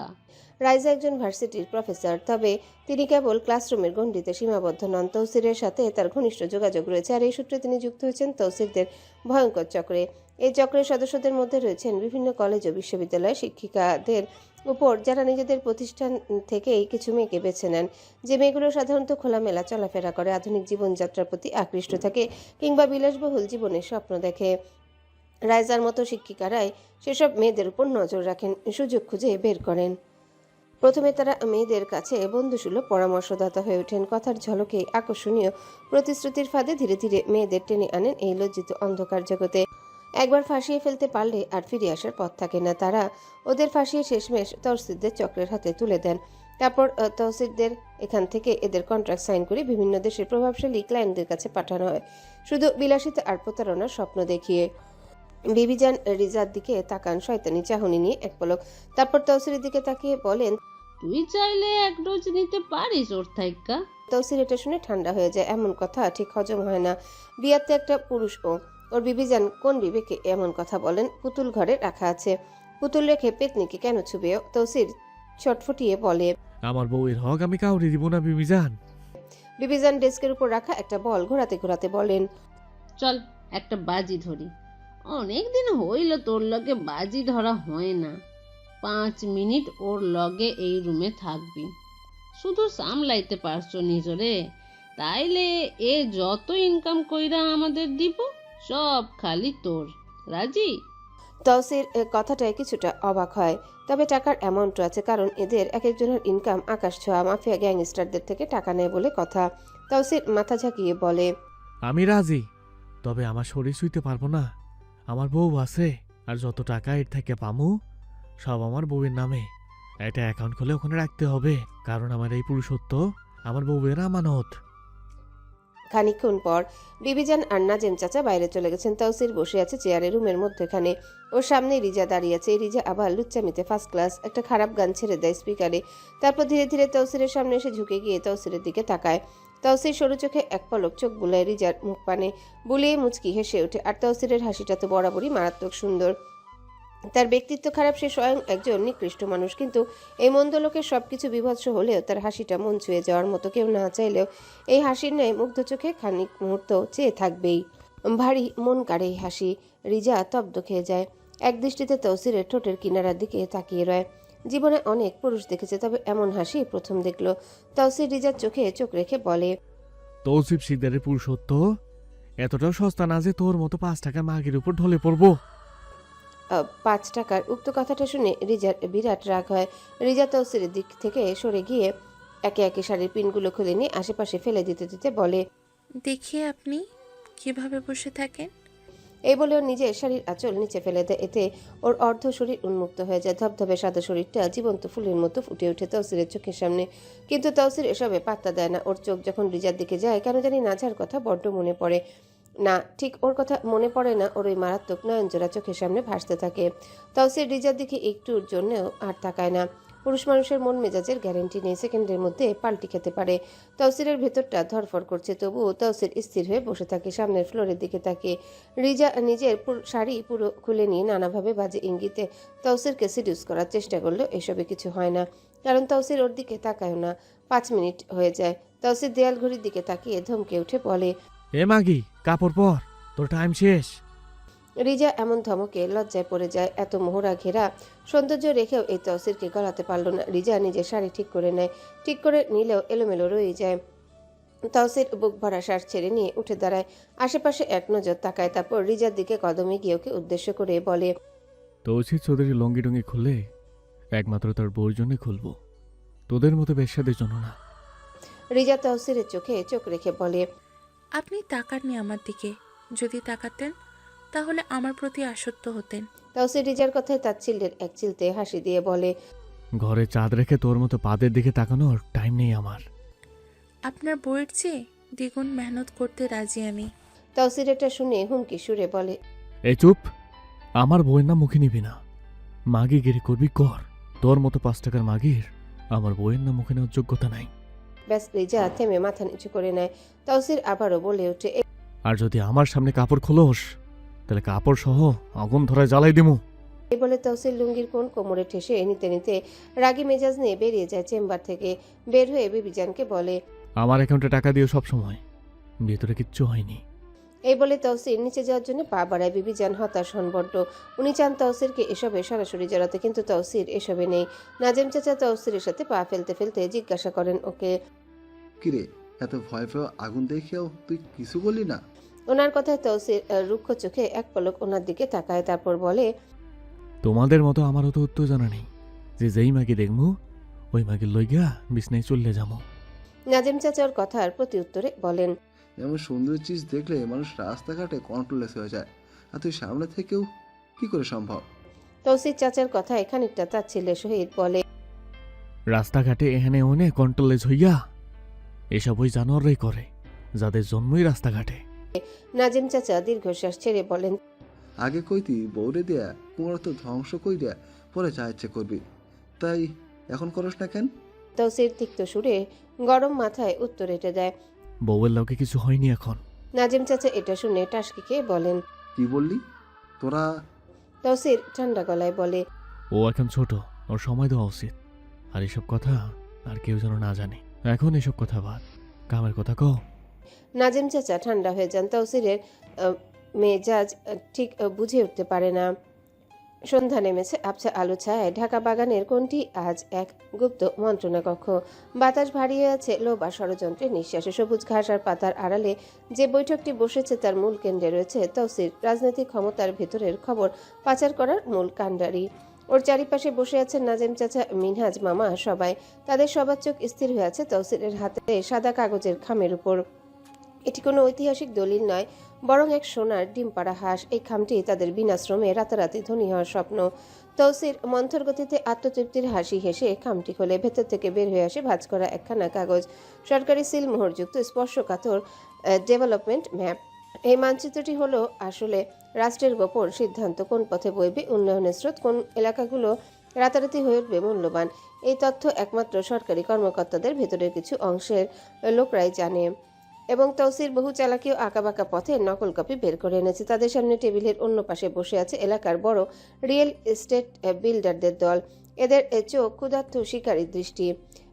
রাইজা একজন ভার্সিটির প্রফেসর, তবে তিনি কেবল ক্লাসরুমের গণ্ডিতে সীমাবদ্ধ নন। তৌসিরের সাথে তার ঘনিষ্ঠ যোগাযোগ রয়েছে, আর এই সূত্রে তিনি যুক্ত হয়েছেন তৌসিরদের ভয়ঙ্কর চক্রে। এই চক্রের সদস্যদের মধ্যে রয়েছেন বিভিন্ন কলেজ ও বিশ্ববিদ্যালয়ের শিক্ষিকাদের উপর, যারা নিজেদের প্রতিষ্ঠান থেকেই কিছু মেয়েকে বেছে নেন। যে মেয়েগুলো সাধারণত খোলামেলা চলাফেরা করে, আধুনিক জীবনযাত্রার প্রতি আকৃষ্ট থাকে, কিংবা বিলাসবহুল জীবনের স্বপ্ন দেখে। রাইজার মতো শিক্ষিকারাই সেসব মেয়েদের উপর নজর রাখেন, সুযোগ খুঁজে বের করেন। প্রথমে তারা মেয়েদের কাছে বন্ধুসুলভ পরামর্শদাতা হয়ে ওঠেন। কথার ঝলকে, আকর্ষণীয় প্রতিশ্রুতির ফাঁদে ধীরে ধীরে মেয়েদের টেনে আনেন এই লজ্জিত অন্ধকার জগতে। একবার ফাঁসিয়ে ফেলতে পারলে আর ফিরে আসার পথ থাকে না। তারা ওদের ফাঁসিয়ে শেষমেশ তৌসিরদের চক্রের হাতে তুলে দেন। তারপর তৌসিরদের এখান থেকে এদের কন্ট্রাক্ট সাইন করে বিভিন্ন দেশের প্রভাবশালী ক্লায়েন্টদের কাছে পাঠানো হয়, শুধু বিলাসিতা আর প্রতারণার স্বপ্ন দেখিয়ে। বিবিজান রিজার দিকে তাকান শয়তানি চাহনি নিয়ে এক পলক, তারপর তৌসিরের দিকে তাকিয়ে বলেন, তুই চাইলে এক ডোজ নিতে পারিস ওর থাইকা। তৌসির এটা শুনে ঠান্ডা হয়ে যায়। এমন কথা ঠিক হজম হয় না। বিয়াতে একটা পুরুষ ওর বিবিজান কোন বিবেকে এমন কথা বলেন? পুতুল ঘরে রাখা আছে, পুতুল রেখে পেতনিকে কেন ছুবে? তৌসির ছটফটিয়ে বলে, আমার বউয়ের হক আমি কাউরে দিব না বিবিজান। বিবিজান ডেস্কের উপর রাখা একটা বল ঘোরাতে ঘোরাতে বলেন, চল একটা বাজি ধরি। অনেক দিন হইল তোর লগে বাজি ধরা হয় না। 5 মিনিট ওর লগে এই রুমে থাকবি, শুধু সামলাইতে পারছো নিজরে, তাইলে এ যত ইনকাম কইরা আমাদের দিব সব খালি তোর। রাজি? তৌসির কথাটায় কিছুটা অবাক হয়। তবে টাকার অ্যামাউন্টও আছে, কারণ এদের এক একজনের ইনকাম আকাশ ছোঁয়া। মাফিয়া গ্যাংস্টারদের থেকে টাকা নেয় বলে কথা। তৌসির মাথা ঝাঁকিয়ে বলে, আমি রাজি, তবে আমার শরীর শুইতে পারবো না। আমার বউ আছে, আর যত টাকা এর থেকে পামু সব আমার বউয়ের নামে। একটা অ্যাকাউন্ট খুলে ওখানে রাখতে হবে, কারণ আমার এই পুরুষত্ব আমার বউয়ের আমানত। খানিকক্ষণ পর বিবিজান আর নাজেম চাচা বাইরে চলে গেছেন। তাওসির বসে আছে চেয়ারে রুমের মধ্যেখানে। ওর সামনে রিজা দাঁড়িয়ে আছে। রিজা আবার লুচ্চামিতে ফার্স্ট ক্লাস একটা খারাপ গান ছেড়ে দেয় স্পিকারে। তারপর ধীরে ধীরে তাওসিরের সামনে এসে ঝুঁকে গিয়ে তাওসিরের দিকে তাকায়। তাওসির সরু চোখে এক পলক চোখ বুলায় রিজার মুখ পানে, বুলিয়ে মুচকি হেসে ওঠে। আর তাওসিরের হাসিটা তো বরাবরই মারাত্মক সুন্দর। তার ব্যক্তিত্ব খারাপ, সে স্বয়ং একজন নিকৃষ্ট মানুষ, কিন্তু এই মন্দ লোকের সবকিছু বিভৎস হলেও তার হাসিটা মন ছুঁয়ে যাওয়ার মতো। কেউ না চাইলেও এই হাসির ন্যায় মুগ্ধ চোখে খানিক মুহূর্ত চেয়ে থাকবেই। ভারী মন কাড়ে এই হাসি। রিজা তব্দ খেয়ে যায়। এক দৃষ্টিতে তৌসিরের ঠোঁটের কিনারার দিকে তাকিয়ে রয়। জীবনে অনেক পুরুষ দেখেছে, তবে এমন হাসি প্রথম দেখলো। তৌসির রিজার চোখে চোখ রেখে বলে, তৌসিফ সিকদারের পুরুষত্ব এতটাও সস্তা না যে তোর মতো 5 টাকার মাগির উপর ঢলে পড়বো। 5 টাকার উক্ত কথাটা শুনে রিজার বিরাট রাগ হয়। রিজা তৌসিরের দিক থেকে সরে গিয়ে একে একে শাড়ির পিনগুলো খুলে নিয়ে আশেপাশে ফেলে দিতে দিতে বলে, দেখি আপনি কিভাবে বসে থাকেন। এই বলে ওর নিজের শাড়ির আঁচল নিচে ফেলে দেয়। এতে ওর অর্ধ শরীর উন্মুক্ত হয়ে যায়। ধবধবে সাদা শরীরটা জীবন্ত ফুলের মতো ফুটে ওঠে তৌসিরের চোখের সামনে। কিন্তু তৌসির এসবে পাত্তা দেয় না। ওর চোখ যখন রিজার দিকে যায়, কেন জানি নাঝার কথা বড্ড মনে পড়ে। না, ঠিক ওর কথা মনে পড়ে না, ওর ওই মারাত্মক নয়নজোড়া চোখের সামনে ভাসতে থাকে। তৌসির রিজার দিকে একটুর জন্যও আর তাকায় না। পুরুষ মানুষের মন মেজাজের গ্যারেন্টি নেই, সেকেন্ডের মধ্যে পাল্টি খেতে পারে। তৌসিরের ভেতরটা ধরফর করছে, তবুও তৌসির স্থির হয়ে বসে থাকে সামনের ফ্লোরের দিকে তাকিয়ে। রিজা নিজের শাড়ি পুরো খুলে নিয়ে নানাভাবে বাজে ইঙ্গিতে তৌসিরকে সিডিউস করার চেষ্টা করলেও এসবে কিছু হয় না, কারণ তৌসির ওর দিকে তাকায় না। 5 মিনিট হয়ে যায়। তৌসির দেয়াল ঘড়ির দিকে তাকিয়ে ধমকে উঠে বলে, এ মাগি, কাপড় পর, তোর টাইম শেষ। রিজা এমন ধমকে লজ্জায় পড়ে যায়। এত মোহরা ঘেরা সৌন্দর্য রেখেও এই তৌসিরকে গলাতে পারল না। রিজা নিজের শাড়ি ঠিক করে নেয়। ঠিক করে নিলেও এলোমেলো রয়ে যায়। তৌসির বুক ভরা শ্বাস ছেড়ে নিয়ে উঠে দাঁড়ায়। আশেপাশে এক নজর তাকায়, তারপর রিজার দিকে কদমে গিয়ে ওকে উদ্দেশ্য করে বলে, তৌসিফ চৌধুরী লঙ্গি টঙ্গি খুললে একমাত্র তার বউর জন্য খুলবো, তোদের মতো বেশ্যাদের জন্য না। রিজা তৌসিরের চোখে চোখ রেখে বলে, আপনি তাকাননি আমার দিকে, যদি তাকাতেন তাহলে আমার প্রতি আসক্ত হতেন। তৌসির রিজার কথায় তাচ্ছিল্যের এক চিলতে হাসি দিয়ে বলে, ঘরে চাঁদ রেখে তোর মতো পাদের দিকে তাকানোর টাইম নেই আমার। আপনার বইয়ের চেয়ে দ্বিগুণ মেহনত করতে রাজি আমি। তৌসির এটা শুনে হুমকি সুরে বলে, এই চুপ, আমার বউয়ের নাম মুখে নিবি না। মাগি গিরি করবি কর, তোর মতো 5 টাকার মাগির আমার বউয়ের নাম মুখে নেওয়ার যোগ্যতা নাই। ব্যাস। রিজা থেমে মাথা নিচু করে নেয়। তৌসির আবারও বলে ওঠে, আর যদি আমার সামনে কাপড় খোলোস তাহলে কাপড় সহ আগুন ধরায় জ্বালাই দিমু। এই বলে তৌসির লুঙ্গির কোণ কোমরে ঠেসে নিতে নিতে রাগী মেজাজ নিয়ে বেরিয়ে যায় চেম্বার থেকে। বের হয়ে বিবিজানকে বলে, আমার অ্যাকাউন্টে টাকা দিও সব সময়, ভিতরে কিচ্ছু হয়নি। এই বলে তৌসির নিচে যাওয়ার জন্য পা বাড়ায়। বিবিজান হতাশ হন বড্ড। উনি চান তৌসিরকে এসবে সরাসরি জড়াতে, কিন্তু তৌসির এসবে নেই। নাজেম চাচা তৌসিরের সাথে পা ফেলতে ফেলতে জিজ্ঞাসা করেন ওকে, কিরে, এত ভয় ভয় আগুন দেখেও তুই কিছু বললি না? ওনার কথায় তৌসির রুক্ষ চোখে এক পলক ওনার দিকে তাকায়, তারপর বলে, তোমাদের মতো আমারও তো উত্তেজনা নেই যে যেই মাকে দেখমু ওই মাকে লইগা বিছনায় চললে যাবো। নাজেম চাচার কথার প্রতি উত্তরে বলেন, এমন সুন্দর চিজ দেখলে মানুষ রাস্তাঘাটে কন্ট্রোলেস হয়ে যায়, আর তুই সামনে থেকেও কি করে সম্ভব? তৌসির চাচার কথায় খানিকটা তাচ্ছিল্যের সহিত বলে, রাস্তাঘাটে এখানে ওনে কন্ট্রোলেজ হইয়া এসব ওই জানোয়াররাই করে যাদের জন্মই রাস্তাঘাটে। নাজেম চাচা দীর্ঘশ্বাস ছেড়ে বলেন, আগে কইতি বৌরে দেয়া কুমার তো ধ্বংস কই দেয়া, পরে যা ইচ্ছে করবি, তাই এখন করস না কেন? তৌসির তিক্ত সুরে গরম মাথায় উত্তর এঁটে দেয়। বউয়ের লোকে কিছু হয়নি এখন। নাজিম চাচা এটা শুনে টাসকি খেয়ে বলেন, কি বললি তোরা? তৌসির ঠান্ডা গলায় বলে, ও এখন ছোট, ওর সময় দেওয়া উচিত। আর এসব কথা আর কেউ যেন না জানে। এখন এসব কথা বাদ, কামের কথা কও। নাজিম চাচা ঠান্ডা হয়ে যান। তৌসিরের মেজাজ ঠিক বুঝে উঠতে পারে না। সন্ধ্যা নেমেছে, আবছা আলো ছায়ায় ঢাকা বাগানের কোনটি আজ এক গুপ্ত মন্ত্রণা কক্ষ। বাতাস ভারী হয়ে আছে লোবা ষড়যন্ত্রের নিঃশ্বাসে। সবুজ ঘাস আর পাতার আড়ালে যে বৈঠকটি বসেছে তার মূল কেন্দ্রে রয়েছে তৌসির, রাজনৈতিক ক্ষমতার ভেতরের খবর পাচার করার মূল কাণ্ডারি। ওর চারিপাশে বসে আছেন নাজেম চাচা, মিনহাজ মামা, সবাই। তাদের সবার চোখ স্থির হয়ে আছে তৌসিরের হাতে সাদা কাগজের খামের উপর। এটি কোনো ঐতিহাসিক দলিল নয়, বরং এক সোনার ডিম পাড়া হাঁস। এই খামটি তাদের বিনাশ্রমে রাতারাতি ধনী হওয়ার স্বপ্ন। তৌসির মন্থর গতিতে আত্মতৃপ্তির হাসি হেসে খামটি খোলে ভেতর থেকে বের হয়ে আসে ভাঁজ করা একখানা কাগজ। সরকারি সিল মোহরযুক্ত স্পর্শকাতর ডেভেলপমেন্ট ম্যাপ। এই মানচিত্রটি হলো আসলে রাষ্ট্রের গোপন সিদ্ধান্ত, কোন পথে বইবে উন্নয়নের স্রোত, কোন এলাকাগুলো রাতারাতি হয়ে উঠবে মূল্যবান। এই তথ্য একমাত্র সরকারি কর্মকর্তাদের ভেতরের কিছু অংশের লোকরাই জানে। এবং তৌসির বহু চালাকি ও আঁকাবাঁকা পথে নকল কপি বের করে এনেছে। তাদের সামনে টেবিলের অন্য পাশে বসে আছে এলাকার বড় রিয়েল এস্টেট বিল্ডারদের দল। এদের চোখ ক্ষুধার্ত শিকারীর দৃষ্টি।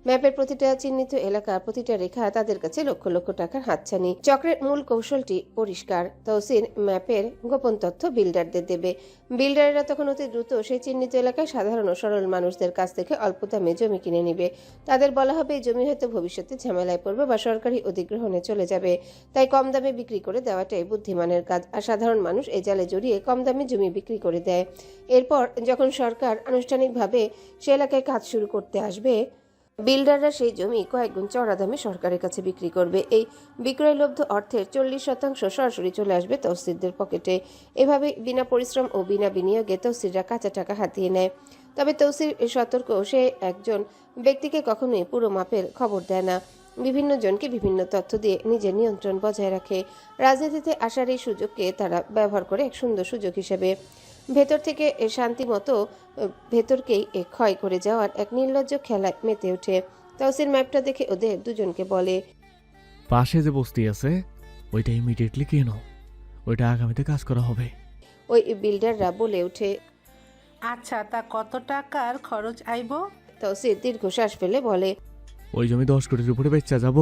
ম্যাপের প্রতিটা চিহ্নিত এলাকা, প্রতিটা রেখা তাদের কাছে লক্ষ লক্ষ টাকার হাতছানি। চক্রের মূল কৌশলটি পরিষ্কার। তৌসির ম্যাপের গোপন তথ্য বিল্ডারদের দেবে। বিল্ডাররা তখন অতি দ্রুত সেই চিহ্নিত এলাকায় সাধারণ ও সরল মানুষদের কাছ থেকে অল্প দামে জমি কিনে নেবে। তাদের বলা হবে এই জমি হয়তো ভবিষ্যতে ঝামেলায় পড়বে বা সরকারি অধিগ্রহণে চলে যাবে, তাই কম দামে বিক্রি করে দেওয়াটাই বুদ্ধিমানের কাজ। আর সাধারণ মানুষ এই জালে জড়িয়ে কম দামে জমি বিক্রি করে দেয়। এরপর যখন সরকার আনুষ্ঠানিকভাবে সে এলাকায় কাজ শুরু করতে আসবে, বিল্ডাররা সেই জমি কয়েক গুণ চড়া দামে সরকারের কাছে বিক্রি করবে। এই বিক্রয়লব্ধ অর্থের 40% সরাসরি চলে আসবে তৌসিরদের পকেটে। এভাবে বিনা পরিশ্রম ও বিনা বিনিয়োগে তৌসিররা কাঁচা টাকা হাতিয়ে নেয়। তবে তৌসির সতর্ক, সে একজন ব্যক্তিকে কখনোই পুরো মাপের খবর দেয় না। বিভিন্ন জনকে বিভিন্ন তথ্য দিয়ে নিজের নিয়ন্ত্রণ বজায় রাখে। রাজনীতিতে আসার এই সুযোগকে তারা ব্যবহার করে এক সুন্দর সুযোগ হিসেবে। ভেতর থেকে শান্তিমতো ভেতরকেই ক্ষয় করে যাওয়ার এক নির্লজ্জ খেলায় মেতে ওঠে। তৌসির ম্যাপটা দেখে ওদের দুজনকে বলে, পাশে যে বস্তি আছে ওইটা ইমিডিয়েটলি কেনো, ওইটা আগামীতে কাজ করা হবে। ওই বিল্ডাররা বলে ওঠে। আচ্ছা, তা কত টাকার খরচ আইব? তৌসির দীর্ঘশ্বাস ফেলে বলে, ওই জমি 10 কোটির উপরে বেচা যাব,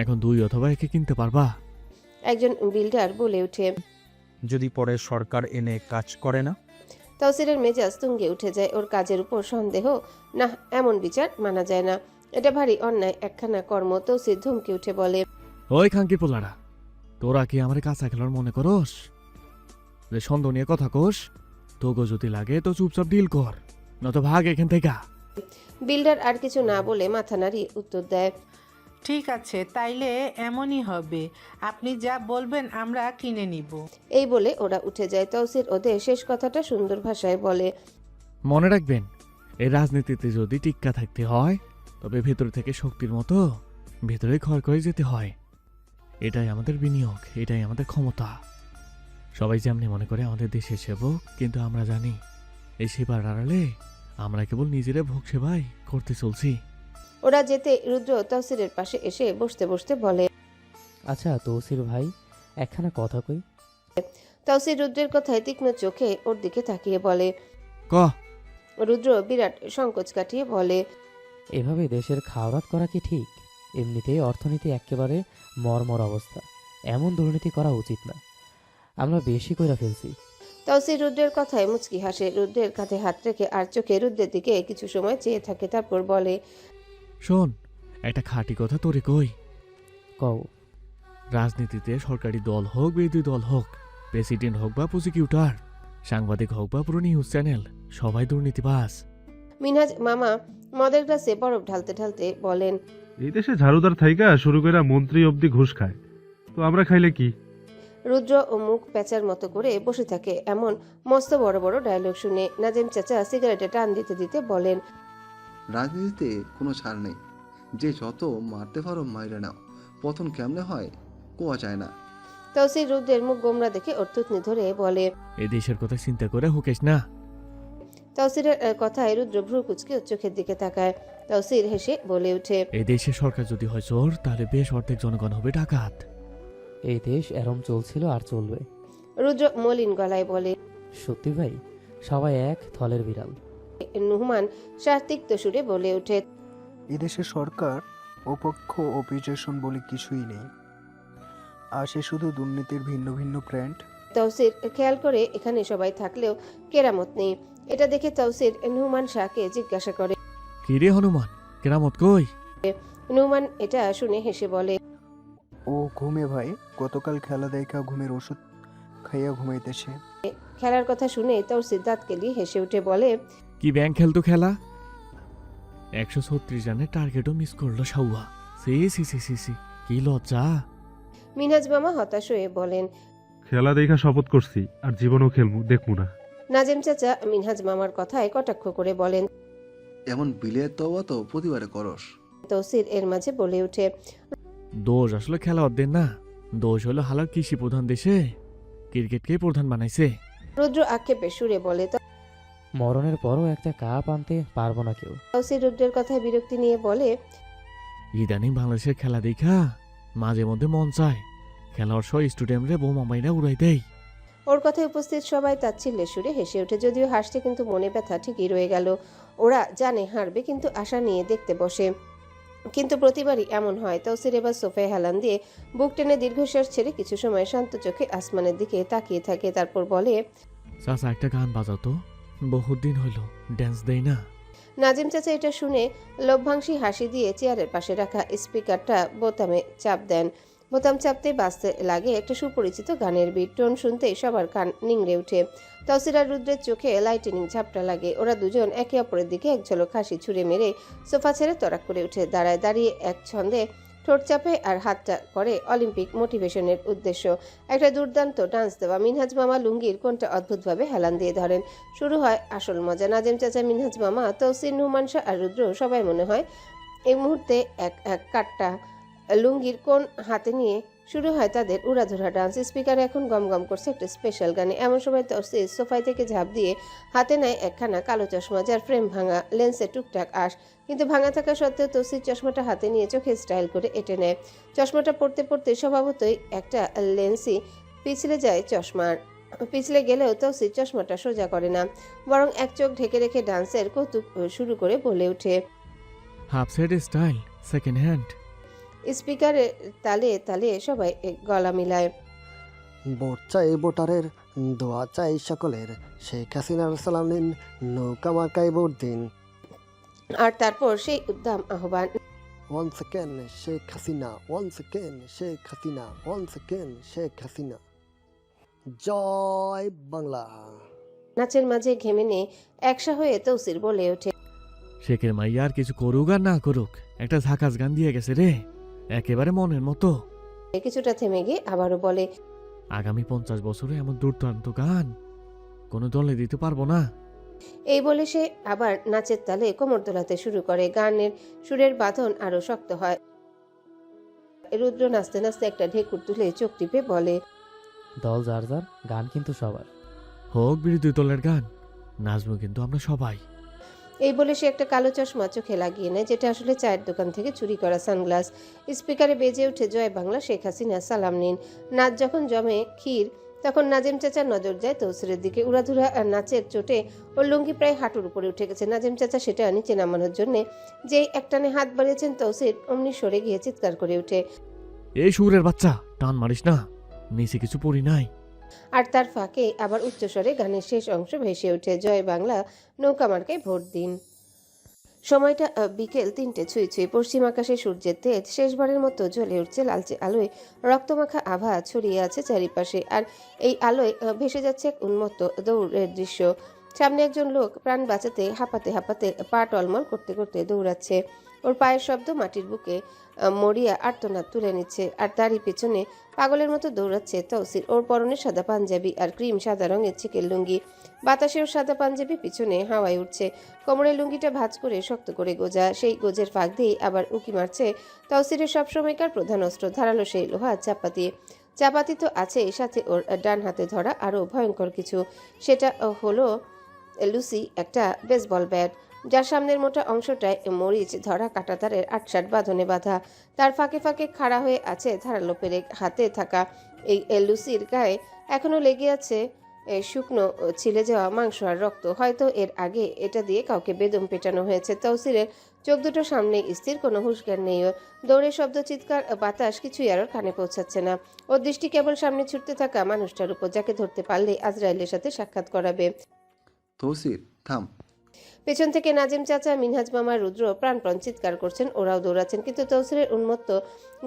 এখন 2 অথবা 1 কিনতে পারবা। একজন বিল্ডার বলে ওঠে। যদি পরে সরকার এনে কাজ করে না? তৌসিরের মেজাজ তুঙ্গে উঠে যায়। ওর কাজের উপর সন্দেহ, না, এমন বিচার মানা যায় না। এটা ভারী অন্যায় একখানা কর্ম। তৌসির ধমকে উঠে বলে, ওই খাঙ্কি পোলারা, তোরা কি আমার কাঁচা খেলার মনে করস? যে সন্দেহ নিয়ে কথা কোস, তোকে যদি লাগে তো চুপচাপ ডিল কর, নয়তো ভাগ এখান থেকে। বিল্ডার আর কিছু না বলে মাথা নাড়িয়ে উত্তর দেয়, ঠিক আছে, তাইলে এমনই হবে। আপনি যা বলবেন আমরা কিনে নিব। এই বলে ওরা উঠে যায়। তৌসির ওদের শেষ কথাটা সুন্দর ভাষায় বলে, মনে রাখবেন, এই রাজনীতিতে যদি টিক্কা থাকতে হয় তবে ভেতর থেকে শক্তির মতো ভেতরে ক্ষয় করে যেতে হয়। এটাই আমাদের বিনিয়োগ, এটাই আমাদের ক্ষমতা। সবাই যেমনি মনে করে আমাদের দেশের সেবক, কিন্তু আমরা জানি এই সেবার আড়ালে আমরা কেবল নিজেরা ভোগ সেবাই করতে চলছি। ওরা যেতে রুদ্র তৌসিরের পাশে এসে বসতে বসতে বলে, আচ্ছা তৌসির ভাই, একখানা কথা কই। তৌসির রুদ্রের কথায় তীক্ষ্ণ চোখে ওর দিকে তাকিয়ে বলে। ক রুদ্র বিরাট সংকোচ কাটিয়ে বলে, এভাবে দেশের খাওয়ারাত করা কি ঠিক? এমনিতেই অর্থনীতি একেবারে মরমর অবস্থা, এমন দুর্নীতি করা উচিত না। আমরা বেশি কইরা ফেলছি। তৌসির রুদ্রের কথায় মুচকি হাসে। রুদ্রের কাঁধে হাত রেখে আর চোখে রুদ্রের দিকে কিছু সময় চেয়ে থাকে, তারপর বলে, শোন, একটা খাঁটি কথা তোরে কই। কও। রাজনীতিতে সরকারি দল হোক, বিরোধী দল হোক, প্রেসিডেন্ট হোক বা প্রসিকিউটর, সাংবাদিক হোক বা পুরো নিউজ চ্যানেল, সবাই দুর্নীতিবাজ। মিনহাজ মামা মদের গ্লাসে বরফ ঢালতে ঢালতে বলেন, এই দেশে ঝাড়ুদার থাইকা শুরু করে মন্ত্রী অবধি ঘুষ খায়, তো আমরা খাইলে কি? রুদ্র ও মুখ প্যাঁচার মতো করে বসে থাকে। এমন মস্ত বড় বড় ডায়লগ শুনে নাজিম চাচা সিগারেটে টান দিতে দিতে বলেন, রাজনীতিতে কোনো ছাড় নেই, যে যত মারতে পারো মাইরে নাও, পতন কেমনে হয় কোয়া যায় না। তৌসির রুদ্রের মুখ গোমরা দেখে ওর থুতনি ধরে বলে। এই দেশের কথা চিন্তা করে হুকেশ না। তৌসিরের কথায় রুদ্র ভ্রু কুচকে ওর চোখের দিকে তাকায়। তৌসির হেসে বলে ওঠে, এই দেশের সরকার যদি হয় চোর, তাহলে বেশ অর্ধেক জনগণ হবে ডাকাত। এই দেশ এরম চলছিল আর চলবে। রুদ্র মলিন গলায় বলে। সত্যি ভাই, সবাই এক থলের বিড়াল। নুহমান সাত্বিক সুরে বলে ওঠে, এদেশে সরকার ও পক্ষ অপিজেশন বলে কিছুই নেই, আসে শুধু দুর্নীতির ভিন্ন ভিন্ন ব্র্যান্ড। তৌসির খেয়াল করে এখানে সবাই থাকলেও কেরামত নেই। এটা দেখে তৌসির নুহমান শাহকে জিজ্ঞাসা করে, কি রে হনুমান, কেরামত কই? নুহমান এটা শুনে হেসে বলে, ও ঘুমে ভাই, গতকাল খেলা দেখা ঘুমের ওষুধ খাইয়া ঘুমাইতেছে। খেলার কথা শুনে তৌসির দাঁত কেলিয়ে হেসে উঠে বলে, কি ব্যাংক খেলতো খেলা, 136 রানের টার্গেটও মিস করলো সাউয়া। সি সি সি সি সি, কি লজ্জা। মিনহাজ মামা হতাশ হয়ে বলেন, খেলা দেখা শপথ করছি, আর জীবনও খেলবো দেখবো না। নাজিম চাচা মিনহাজ মামার কথায় কটাক্ষ করে বলেন। এমন বিলের তওবা তো প্রতিবারে করস। তৌসির এর মাঝে বলে ওঠে। দোষ আসলে খেলোয়াড়দের না, দোষ হলো হালার কৃষি প্রধান দেশে ক্রিকেটকেই প্রধান বানাইছে। রুদ্র আক্ষেপে সুরে বলে। মরণের পরও একটা কাপ আনতে পারবো না কেউ। তৌসির রুদ্রের কথায় বিরক্তি নিয়ে বলে। ইদানিং বাংলাদেশের খেলা দেখা মাঝে মধ্যে মন চায় খেলোয়াড় সহ স্টুডেন্টরে বোমা মাইরা উড়াই দেয়। ওর কথায় উপস্থিত সবাই তাচ্ছিল্যের সুরে হেসে ওঠে, যদিও হাসতে কিন্তু মনে ব্যথা ঠিকই রয়ে গেল। ওরা জানে হারবে, কিন্তু আশা নিয়ে দেখতে বসে। কিন্তু প্রতিবারই এমন হয়। তৌসির এবার সোফায় হেলান দিয়ে বুক টেনে দীর্ঘশ্বাস ছেড়ে কিছু সময় শান্ত চোখে আসমানের দিকে তাকিয়ে থাকে, তারপর বলে। চাচা একটা গান বাজাও তো, বহুত দিন হইল ড্যান্স দেই না। নাজিম চাচা এটা শুনে লভ্যাংশী হাসি দিয়ে চেয়ারের পাশে রাখা স্পিকারটা বোতামে চাপ দেন। বোতাম চাপতে বাজতে লাগে একটা সুপরিচিত গানের বিট। টোন শুনতেই সবার কান নিংড়ে ওঠে। তৌসির আর রুদ্রের চোখে লাইটেনিং ঝাপটা লাগে। ওরা দুজন একে অপরের দিকে এক ঝলক হাসি ছুঁড়ে মেরে সোফা ছেড়ে তড়াক করে উঠে দাঁড়ায়। দাঁড়িয়ে এক ছন্দে ঠোঁট চাপে আর হাতটা করে অলিম্পিক মোটিভেশনের উদ্দেশ্য একটা দুর্দান্ত ডান্স দেওয়া। মিনহাজ মামা লুঙ্গির কোনটা অদ্ভুতভাবে হেলান দিয়ে ধরেন। শুরু হয় আসল মজা। নাজিম চাচা, মিনহাজ মামা, তৌসির, নুমান শাহ আর রুদ্র সবাই মনে হয় এই মুহূর্তে এক এক কাটটা লুঙ্গির কোন হাতে নিয়ে শুরু হয় তাদের উড়াধুরা ডান্স। স্পিকার এখন গম গম করছে একটা স্পেশাল গানে। এমন সময় তৌসির সোফায় থেকে ঝাঁপ দিয়ে হাতে নেয় একখানা কালো চশমা, যার ফ্রেম ভাঙা, লেন্সে টুকটাক আশ। কিন্তু ভাঙা থাকা সত্ত্বেও তৌসির চশমাটা হাতে নিয়ে চোখে স্টাইল করে এঁটে নেয়। চশমাটা পড়তে পড়তে স্বভাবতই একটা লেন্সই পিছলে যায় চশমার। পিছলে গেলেও তৌসির চশমাটা সোজা করে না, বরং এক চোখ ঢেকে রেখে ডান্সের কৌতুক শুরু করে বলে ওঠে। Half side style second hand. স্পিকারের তালে তালে সবাই গলা মিলায়। ভোট চাই ভোটারের, দোয়া চাই সকলের, শেখ হাসিনার সালাম নিন, নৌকা মার্কায় ভোট দিন। আর তারপর সেই উদ্দাম আহ্বান। One second Sheikh Hasina, one second Sheikh Hasina, one second Sheikh Hasina. জয় বাংলা। নাচের মাঝে ঘেমে নিয়ে একসা হয়ে তৌসির বলে ওঠে। শেখের মাইয়া আর কিছু করুক আর না করুক, একটা ঝাকাস গান দিয়ে গেছে রে, একেবারে মনের মতো। কিছুটা থেমে গিয়ে আবারও বলে। আগামী 50 বছরে এমন দুর্দান্ত গান কোনো দলে দিতে পারবো না। এই বলে সে আবার নাচের তালে কোমর দোলাতে শুরু করে। গানের সুরের বাঁধন আরো শক্ত হয়। রুদ্র নাচতে নাচতে একটা ঢেকুর তুলে চোখ টিপে বলে। দল যার যার, গান কিন্তু সবার। হোক বিরোধী দলের গান, নাচবো কিন্তু আমরা সবাই। এই বলে সে একটা কালো চশমা চোখে লাগিয়ে নেয়, যেটা আসলে চায়ের দোকান থেকে চুরি করা সানগ্লাস। স্পিকারে বেজে ওঠে জয় বাংলা, শেখ হাসিনা সালাম নিন। নাচ যখন জমে ক্ষীর, তখন নাজিম চাচার নজর যায় তৌসিরের দিকে। উড়াধুরা নাচের চোটে ওর লুঙ্গি প্রায় হাঁটুর উপরে উঠে গেছে। নাজিম চাচা সেটা নিচে নামানোর জন্যে যেই একটানে হাত বাড়িয়েছেন, তৌসির অমনি সরে গিয়ে চিৎকার করে ওঠে। এই সুরের বাচ্চা, টান মারিস না, নিচে কিছু পড়ি নাই। আর তার ফাঁকে আবার উচ্চস্বরে গানের শেষ অংশ ভেসে ওঠে, জয় বাংলা, নৌকা মার্কায় ভোট দিন। সময়টা বিকেল 3টে ছুঁই ছুঁই। পশ্চিম আকাশে সূর্যের তেজ শেষবারের মতো জ্বলে উঠছে লালচে আলোয়। রক্তমাখা আভা ছড়িয়ে আছে চারিপাশে, আর এই আলোয় ভেসে যাচ্ছে এক উন্মত্ত দৌড়ের দৃশ্য। সামনে একজন লোক প্রাণ বাঁচাতে হাঁপাতে হাঁপাতে পা টলমল করতে করতে দৌড়াচ্ছে। ওর পায়ের শব্দ মাটির বুকে মরিয়া আর্তনাদ তুলে নিচ্ছে, আর তারই পেছনে পাগলের মতো দৌড়াচ্ছে তৌসির। ওর পরনে সাদা পাঞ্জাবি আর ক্রিম সাদা রঙের চিকের লুঙ্গি। বাতাসেও সাদা পাঞ্জাবি পিছনে হাওয়ায় উঠছে। কোমরের লুঙ্গিটা ভাঁজ করে শক্ত করে গোজা, সেই গোজের ফাঁক দিয়ে আবার উকি মারছে তৌসিরের সবসময়কার প্রধান অস্ত্র, ধারালো সেই লোহা চাপাতি। চাপাতি তো আছে, সাথে ওর ডান হাতে ধরা আরও ভয়ঙ্কর কিছু। সেটা হলো লুসি, একটা বেসবল ব্যাট, যার সামনের মোটা অংশটায় মরিচ ধরা কাঁটাতারের ৮-৬ বাঁধনে বাঁধা। তার ফাঁকে ফাঁকে খাড়া হয়ে আছে ধারালো পেরেক। হাতে থাকা এই লুসির গায়ে এখনো লেগে আছে শুকনো ছিলে যাওয়া মাংস আর রক্ত। হয়তো এর আগে এটা দিয়ে কাউকে বেদম পেটানো হয়েছে। তৌসিরের চোখ দুটো সামনে স্থির, কোনো হুঁশজ্ঞান নেই ওর। দৌড়ের শব্দ, চিৎকার, বাতাস কিছুই আর ওর কানে পৌঁছাচ্ছে না। ওর দৃষ্টি কেবল সামনে ছুটতে থাকা মানুষটার উপর, যাকে ধরতে পারলে আজরাইলের সাথে সাক্ষাৎ করাবে। তৌসির থাম। পেছন থেকে নাজিম চাচা, মিনহাজ মামা, রুদ্র প্রাণপণ চিৎকার করছেন, ওরাও দৌড়াচ্ছেন, কিন্তু তৌসিরের উন্মত্ত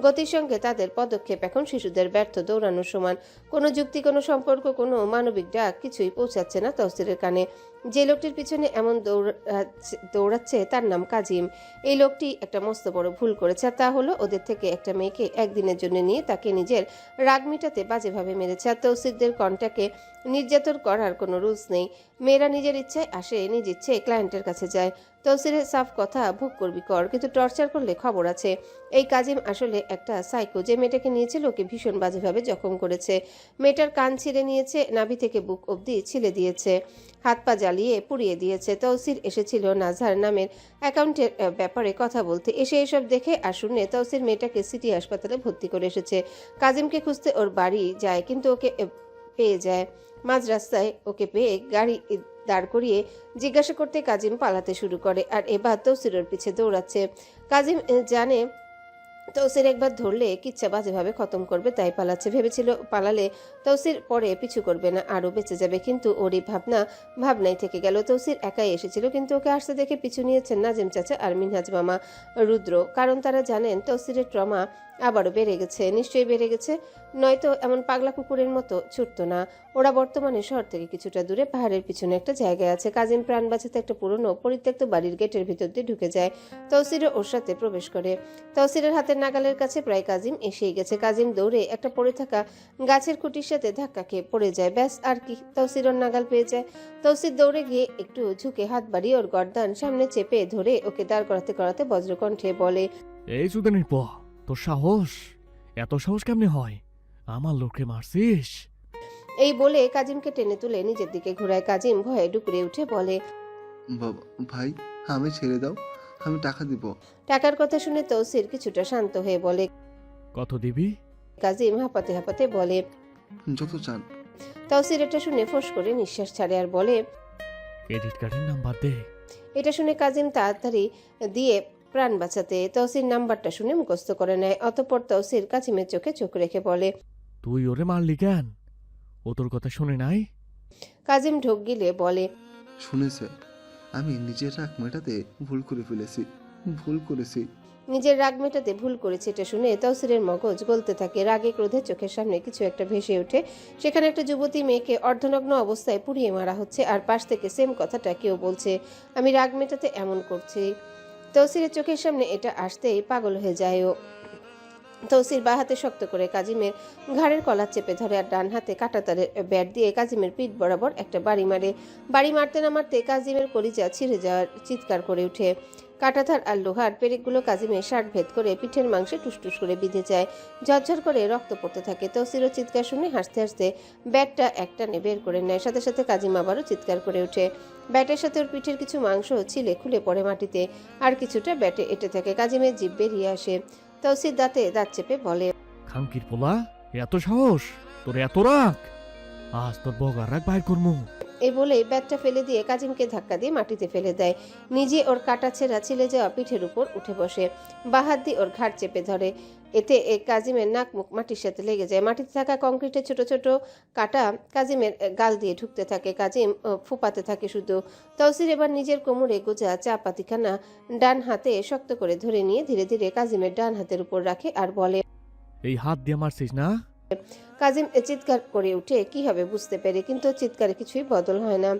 গতির সঙ্গে তাদের পদক্ষেপ এখন শিশুদের ব্যর্থ দৌড়ানোর সমান। কোনো যুক্তি, কোনো সম্পর্ক, কোনো মানবিক ডাক কিছুই পৌঁছাচ্ছে না তৌসিরের কানে। যে লোকটির পিছনে এমন দৌড়াচ্ছে তার নাম কাজিম। এই লোকটি একটা মস্ত বড় ভুল করেছে, আর তা হলো ওদের থেকে একটা মেয়েকে একদিনের জন্য নিয়ে তাকে নিজের রাগ মেটাতে বাজেভাবে মেরেছে। আর তৌসিরদের কন্টাকে নির্যাতন করার কোনো রুলস নেই। মেয়েরা নিজের ইচ্ছায় আসে, নিজ ইচ্ছে ক্লায়েন্টের কাছে যায়। তৌসিরের সাফ কথা, ভোগ করবি কর, কিন্তু টর্চার করলে খবর আছে। এই কাজিম আসলে একটা সাইকো। যে মেয়েটাকে নিয়েছিল ওকে ভীষণ বাজেভাবে জখম করেছে। মেয়েটার কান ছিঁড়ে নিয়েছে, নাভি থেকে বুক অবধি ছিলে দিয়েছে, হাত পা জ্বালিয়ে পুড়িয়ে দিয়েছে। তৌসির এসেছিল নাজহার নামের অ্যাকাউন্টের ব্যাপারে কথা বলতে। এসে এসব দেখে আর শুনে তৌসির মেয়েটাকে সিটি হাসপাতালে ভর্তি করে এসেছে। কাজিমকে খুঁজতে ওর বাড়ি যায়, কিন্তু ওকে পেয়ে যায়। মাঝ রাস্তায় ওকে পেয়ে গাড়ি দাঁড় করিয়ে জিজ্ঞাসা করতে কাজিম পালাতে শুরু করে, আর এবার তৌসিরের পিছে দৌড়াচ্ছে। কাজিম জানে তৌসির একবার ধরলে কিচ্ছা বাজেভাবে খতম করবে, তাই পালাচ্ছে। ভেবেছিল পালালে তৌসির পরে পিছু করবে না, আরও বেঁচে যাবে, কিন্তু ওর এই ভাবনাই থেকে গেল। তৌসির একাই এসেছিল, কিন্তু ওকে আসতে দেখে পিছু নিয়েছেন নাজিম চাচা আর মিনহাজ মামা, রুদ্র। কারণ তারা জানেন তৌসিরের ট্রমা আবারও বেড়ে গেছে, নিশ্চয়ই বেড়ে গেছে, নয়তো এমন পাগলা কুকুরের মতো ছুটতো না। ওরা বর্তমানে শহর থেকে কিছুটা দূরে পাহাড়ের পিছনে একটা জায়গায় আছে। কাজিম প্রাণ বাঁচাতে একটা পুরনো পরিত্যক্ত বাড়ির গেটের ভিতর দিয়ে ঢুকে যায়। তৌসিরও ওর সাথে প্রবেশ করে। তৌসিরের হাতের নাগালের কাছে প্রায় কাজিম এসেই গেছে। কাজিম দৌড়ে একটা পড়ে থাকা গাছের খুঁটির সাথে ধাক্কা খেয়ে পড়ে যায়। ব্যাস, আর কি, তৌসির ওর নাগাল পেয়ে যায়। তৌসির দৌড়ে গিয়ে একটু ঝুঁকে হাত বাড়িয়ে ওর গর্দান সামনে চেপে ধরে ওকে দাঁড় করাতে করাতে বজ্রকণ্ঠে বলে, এই সুদানির প, তোর সাহস, এত সাহস কেমনে হয়? আমার লোককে মারছিস? এই বলে কাজিমকে টেনে তুলে নিজের দিকে ঘোরায়। কাজিম ভয়ে ডুকরে উঠে বলে, বাবা ভাই, আমি ছেড়ে দাও, আমি টাকা দিব। টাকার কথা শুনে তৌসির কিছুটা শান্ত হয়ে বলে। কত দিবি? কাজিম হাঁপাতে হাঁপাতে বলে। যত চান। তৌসির এটা শুনে ফোঁস করে নিঃশ্বাস ছাড়ে আর বলে, ক্রেডিট কার্ডের নাম্বার দে। এটা শুনে কাজিম তাড়াতাড়ি দিয়ে প্রাণ বাঁচাতে তৌসির নাম্বারটা শুনে মুখস্থ করে নেয়। অতঃপর তৌসির কাজিমের চোখে চোখ রেখে বলে, তুই ওরে মারলি কেন? ও তোর কথা শুনে নাই? কাজিম ঢোক গিলে বলে, শুনেছে, আমি নিজের রাগ মেটাতে ভুল করে ফেলেছি, ভুল করেছি। নিজের রাগ মেটাতে ভুল করেছে এটা শুনে তৌসিরের মগজ গলতে থাকে। রাগে ক্রোধে চোখের সামনে কিছু একটা ভেসে ওঠে। সেখানে একটা যুবতী মেয়েকে অর্ধনগ্ন অবস্থায় পুড়িয়ে মারা হচ্ছে, আর পাশ থেকে সেম কথাটা কেউ বলছে, আমি রাগ মেটাতে এমন করছি। তৌসিরের চোখের সামনে এটা আসতেই পাগল হয়ে যায় ও। তৌসির বা হাতে শক্ত করে কাজিমের ঘাড়ের কলার চেপে ধরে, আর ডান হাতে কাঁটাতারের ব্যাট দিয়ে কাজিমের পিঠ বরাবর একটা বাড়ি মারে। বাড়ি মারতে না মারতে কাজিমের কলিজা ছিঁড়ে যাওয়ার চিৎকার করে উঠে। কাঁটাতার আর লোহার পেরেকগুলো কাজিমের শার্ট ভেদ করে পিঠের মাংসে টুসটুস করে বিঁধে যায়। ঝরঝর করে রক্ত পড়তে থাকে। তৌসিরও চিৎকার শুনে হাসতে হাসতে ব্যাটটা একটানে বের করে নেয়। সাথে সাথে কাজিম আবারও চিৎকার করে ওঠে। ব্যাটের সাথে ওর পিঠের কিছু মাংস ছিলে খুলে পড়ে মাটিতে, আর কিছুটা ব্যাটে এঁটে থাকে। কাজিমের জিভ বেরিয়ে আসে। তৌসির দাঁতে দাঁত চেপে বলে, খামকির পোলা, এত সাহস তোর, এত রাগ, আজ তোর বগার রাগ বাইর করমু। এই বলে ব্যাটটা ফেলে দিয়ে কাজিমকে ধাক্কা দিয়ে মাটিতে ফেলে দেয়। নিজে ওর কাটা ছেঁড়া ছিলে যাওয়া পিঠের উপর উঠে বসে, বাহাত দিয়ে ওর ঘাড় চেপে ধরে। এতে কাজিমের নাক মুখ মাটির সাথে লেগে যায়। মাটিতে থাকা কংক্রিটের ছোট ছোট কাটা কাজিমের গাল দিয়ে ঢুকতে থাকে। কাজিম ফুপাতে থাকে শুধু। তৌসির এবার নিজের কোমরে গোজা চা পাতিখানা ডান হাতে শক্ত করে ধরে নিয়ে ধীরে ধীরে কাজিমের ডান হাতের উপর রাখে আর বলে, এই হাত দিয়ে মারছিস না? কাজিম চিৎকার করে উঠে কি হবে বুঝতে পেরে, কিন্তু চিৎকারে কিছুই বদল হয় না।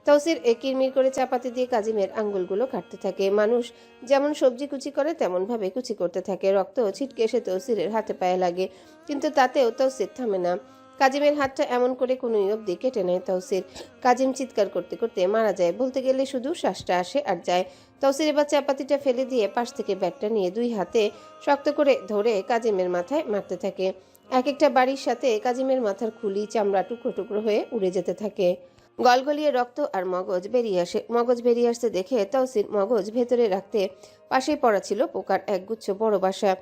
তৌসির কিরমির করে চাপাতি দিয়ে কাজিমের আঙ্গুলগুলো কাটতে থাকে। মানুষ যেমন সবজি কুচি করে তেমন ভাবে কুচি করতে থাকে। রক্ত ছিটকে এসে তৌসিরের হাতে পায়ে লাগে, কিন্তু তাতেও তৌসির থামে না। কাজিমের হাতটা এমন করে কোনো অবধি কেটে নেয় তৌসির। কাজিম চিৎকার করতে করতে মারা যায়, বলতে গেলে শুধু শ্বাসটা আসে আর যায়। তৌসির এবার চাপাতিটা ফেলে দিয়ে পাশ থেকে ব্যাটটা নিয়ে দুই হাতে শক্ত করে ধরে কাজিমের মাথায় মারতে থাকে। এক একটা বাড়ির সাথে কাজিমের মাথার খুলি চামড়া টুকরো টুকরো হয়ে উড়ে যেতে থাকে। গলগলিয়ে রক্ত আর মগজ বেরিয়ে আসে। মগজ বেরিয়ে আসতে দেখে তৌসির মগজ ভেতরে রাখতে পাশেই পড়া ছিল পোকার একগুচ্ছ বড় বাসা।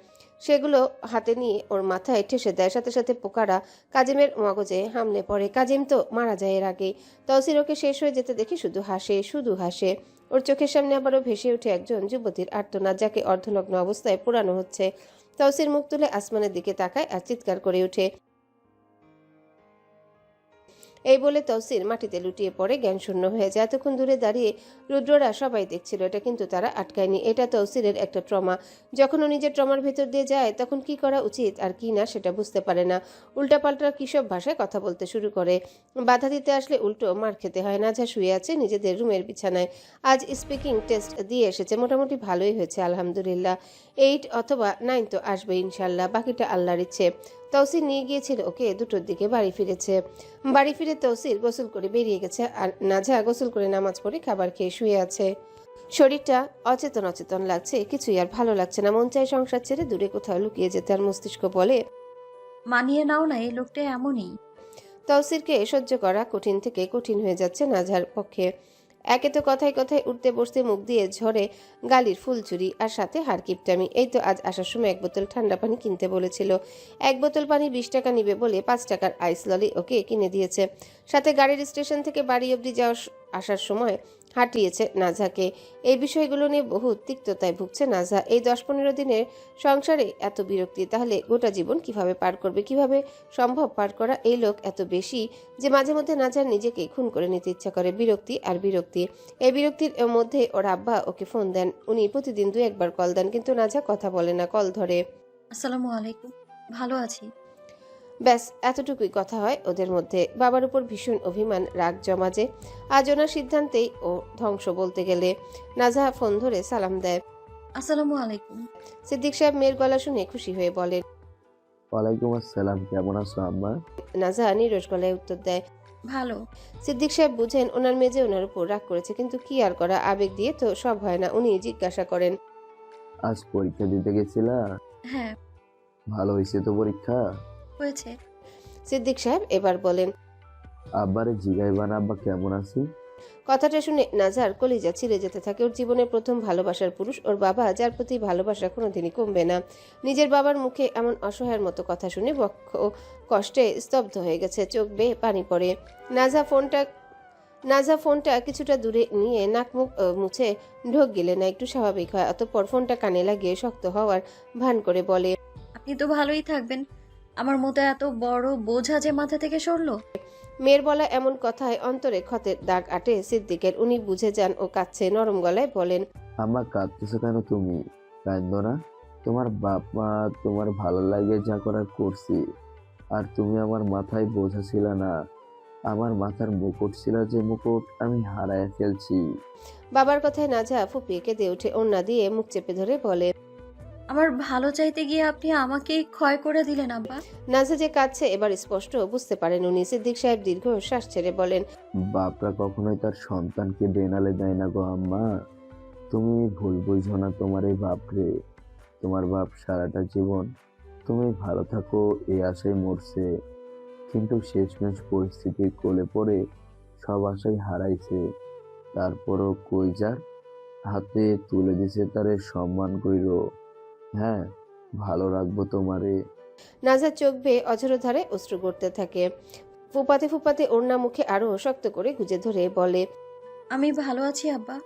সেগুলো হাতে নিয়ে ওর মাথায় ঠেসে দেয়। সাথে সাথে পোকারা কাজিমের মগজে হামলে পড়ে। কাজিম তো মারা যায় এর আগেই। তৌসির ওকে শেষ হয়ে যেতে দেখে শুধু হাসে, শুধু হাসে। ওর চোখের সামনে আবারও ভেসে ওঠে একজন যুবতীর আর্তনাদ, যাকে অর্ধনগ্ন অবস্থায় পোড়ানো হচ্ছে। তৌসির মুখ তুলে আসমানের দিকে তাকায় আর চিৎকার করে ওঠে, এই বলে তৌসির মাটিতে লুটিয়ে পড়ে জ্ঞানশূন্য হয়ে যায়। এতক্ষণ দূরে দাঁড়িয়ে রুদ্ররা সবাই দেখছিল এটা, কিন্তু তারা আটকায়নি। এটা তৌসিরের একটা ট্রমা। যখন ও নিজের ট্রমার ভেতর দিয়ে যায় তখন কি করা উচিত আর কি না সেটা বুঝতে পারে না। উল্টাপাল্টা কিসব ভাষায় কথা বলতে শুরু করে। বাধা দিতে আসলে উল্টো মার খেতে হয়। নাজা শুয়ে আছে নিজেদের রুমের বিছানায়। আজ স্পিকিং টেস্ট দিয়ে এসেছে, মোটামুটি ভালোই হয়েছে আলহামদুলিল্লাহ। 8 অথবা 9 তো আসবে ইনশাল্লাহ, বাকিটা আল্লাহর ইচ্ছে। তৌসির নিয়ে গিয়েছিল ওকে 2টোর দিকে, বাড়ি ফিরেছে। বাড়ি ফিরে তৌসির গোসল করে বেরিয়ে গেছে, আর নাজা গোসল করে নামাজ পড়ে খাবার খেয়ে শুয়ে আছে। শরীরটা অচেতন অচেতন লাগছে, কিছুই আর ভালো লাগছে না। মন চাই সংসার ছেড়ে দূরে কোথাও লুকিয়ে যেতে, আর মস্তিষ্ক বলে মানিয়ে নাও না, এই লোকটা এমনই। তৌসিরকে সহ্য করা কঠিন থেকে কঠিন হয়ে যাচ্ছে নাজার পক্ষে। একে তো কথায় কথায় উঠতে বসতে মুখ দিয়ে ঝরে গালির ফুলচুরি, আর সাথে হারকিপটামি। এই তো আজ আসার সময় 1 বোতল ঠান্ডা পানি কিনতে বলেছিল। 1 বোতল পানি 20 টাকা নিবে বলে 5 টাকার আইস ললি ওকে কিনে দিয়েছে। সাথে গাড়ির স্টেশন থেকে বাড়ি অবধি আসার সময় হাঁটিয়েছে নাজাকে। এই বিষয়গুলো নিয়ে বহু তিক্ততায় ভুগছে নাজা। এই 10-15 দিনের সংসারে এত বিরক্তি, তাহলে গোটা জীবন কিভাবে পার করবে? কিভাবে সম্ভব পার করা? এই লোক এত বেশি যে মাঝে মধ্যে নাজার নিজেকে খুন করে নিতে ইচ্ছা করে। বিরক্তি আর বিরক্তি। এই বিরক্তির মধ্যে ওর আব্বা ওকে ফোন দেন। উনি প্রতিদিন 2-1 বার কল দেন, কিন্তু নাজা কথা বলে না, কল ধরে। আসসালামু আলাইকুম, ভালো আছি। ব্যাস এতটুকুই কথা হয় ওদের মধ্যে। বাবার উপর ভীষণ অভিমান, রাগ জমা যে। আজ ওনার সিদ্ধান্তেই ও ধ্বংস বলতে গেলে। নাজা ফোন ধরে সালাম দেয়। আসসালামু আলাইকুম। সিদ্দিক সাহেব মেয়ের গলা শুনে খুশি হয়ে বলেন, ওয়ালাইকুম আসসালাম, কেমন আছো আম্মা? নাজা নিরস গলায় উত্তর দেয়, ভালো। সিদ্দিক সাহেব বুঝেন ওনার মেজে ওনার উপর রাগ করেছে, কিন্তু কি আর করা, আবেগ দিয়ে তো সব হয় না। উনি জিজ্ঞাসা করেন, আজ পরীক্ষা দিতে গেছিলা? হ্যাঁ, ভালো হয়েছে তো পরীক্ষা? হয়েছে। সিদ্দিক সাহেব এবার বলেন, আব্বারে জিগাইবা না আব্বা কেমন আছি? কথাটা শুনে নাজার কলিজা ছিঁড়ে যেতে থাকে। ওর জীবনের প্রথম ভালোবাসার পুরুষ ওর বাবা, যার প্রতি ভালোবাসা কোনোদিনই কমবে না। নিজের বাবার মুখে এমন অসহায়ের মতো কথা শুনে বক্ষ কষ্টে স্তব্ধ হয়ে গেছে, চোখ বেয়ে পানি পড়ে। নাজা ফোনটা কিছুটা দূরে নিয়ে নাক মুখ মুছে ঢোক গেলে না একটু স্বাভাবিক হয়। অতঃপর ফোনটা কানে লাগিয়ে শক্ত হওয়ার ভান করে বলে, আপনি তো ভালোই থাকবেন, আমার মতো এত বড় বোঝা যে মাথা থেকে সরলো। মেয়ের বলা এমন কথায় অন্তরে ক্ষতের দাগ আটে সিদ্দিকের। উনি বুঝে যান ও কাঁদছে। নরম গলায় বলেন, আম্মা কাঁদতেছো কেন তুমি? কাঁদো না, তোমার বাপ মা তোমার ভালো লাগে যা করার করছি। আর তুমি আমার মাথায় বোঝা ছিল না, আমার মাথার মুকুট ছিল, যে মুকুট আমি হারায় ফেলছি। বাবার কথায় নাজা ফুপিয়ে কেঁদে উঠে ওন্না দিয়ে মুখ চেপে ধরে বলে, আমার ভালো চাইতে গিয়ে আপনি আমাকেই ক্ষয় করে দিলেন আব্বা। নাজা যে কাঁদছে এবার স্পষ্ট বুঝতে পারেন উনি। সিদ্দিক সাহেব দীর্ঘ শ্বাস ছেড়ে বলেন, বাপরা কখনোই তার সন্তানকে বেনালে দেয় না গো আম্মা। তুমি ভুল বুঝো না তোমার এই বাপরে। তোমার বাপ সারাটা জীবন তুমি ভালো থাকো এই আশায় মরছে, কিন্তু শেষমেশ পরিস্থিতির কোলে পড়ে সব আশাই হারাইছে। তারপরও কই যার হাতে তুলে দিছে তারে সম্মান কইরো। হ্যাঁ, ভালো রাখবো তোমারে। নাজার চোখ বেয়ে অঝরধারে অশ্রু গড়তে থাকে। ফুপাতে ফুপাতে ওড়না মুখে আরো শক্ত করে গুজে ধরে বলে, আমি ভালো আছি আব্বা,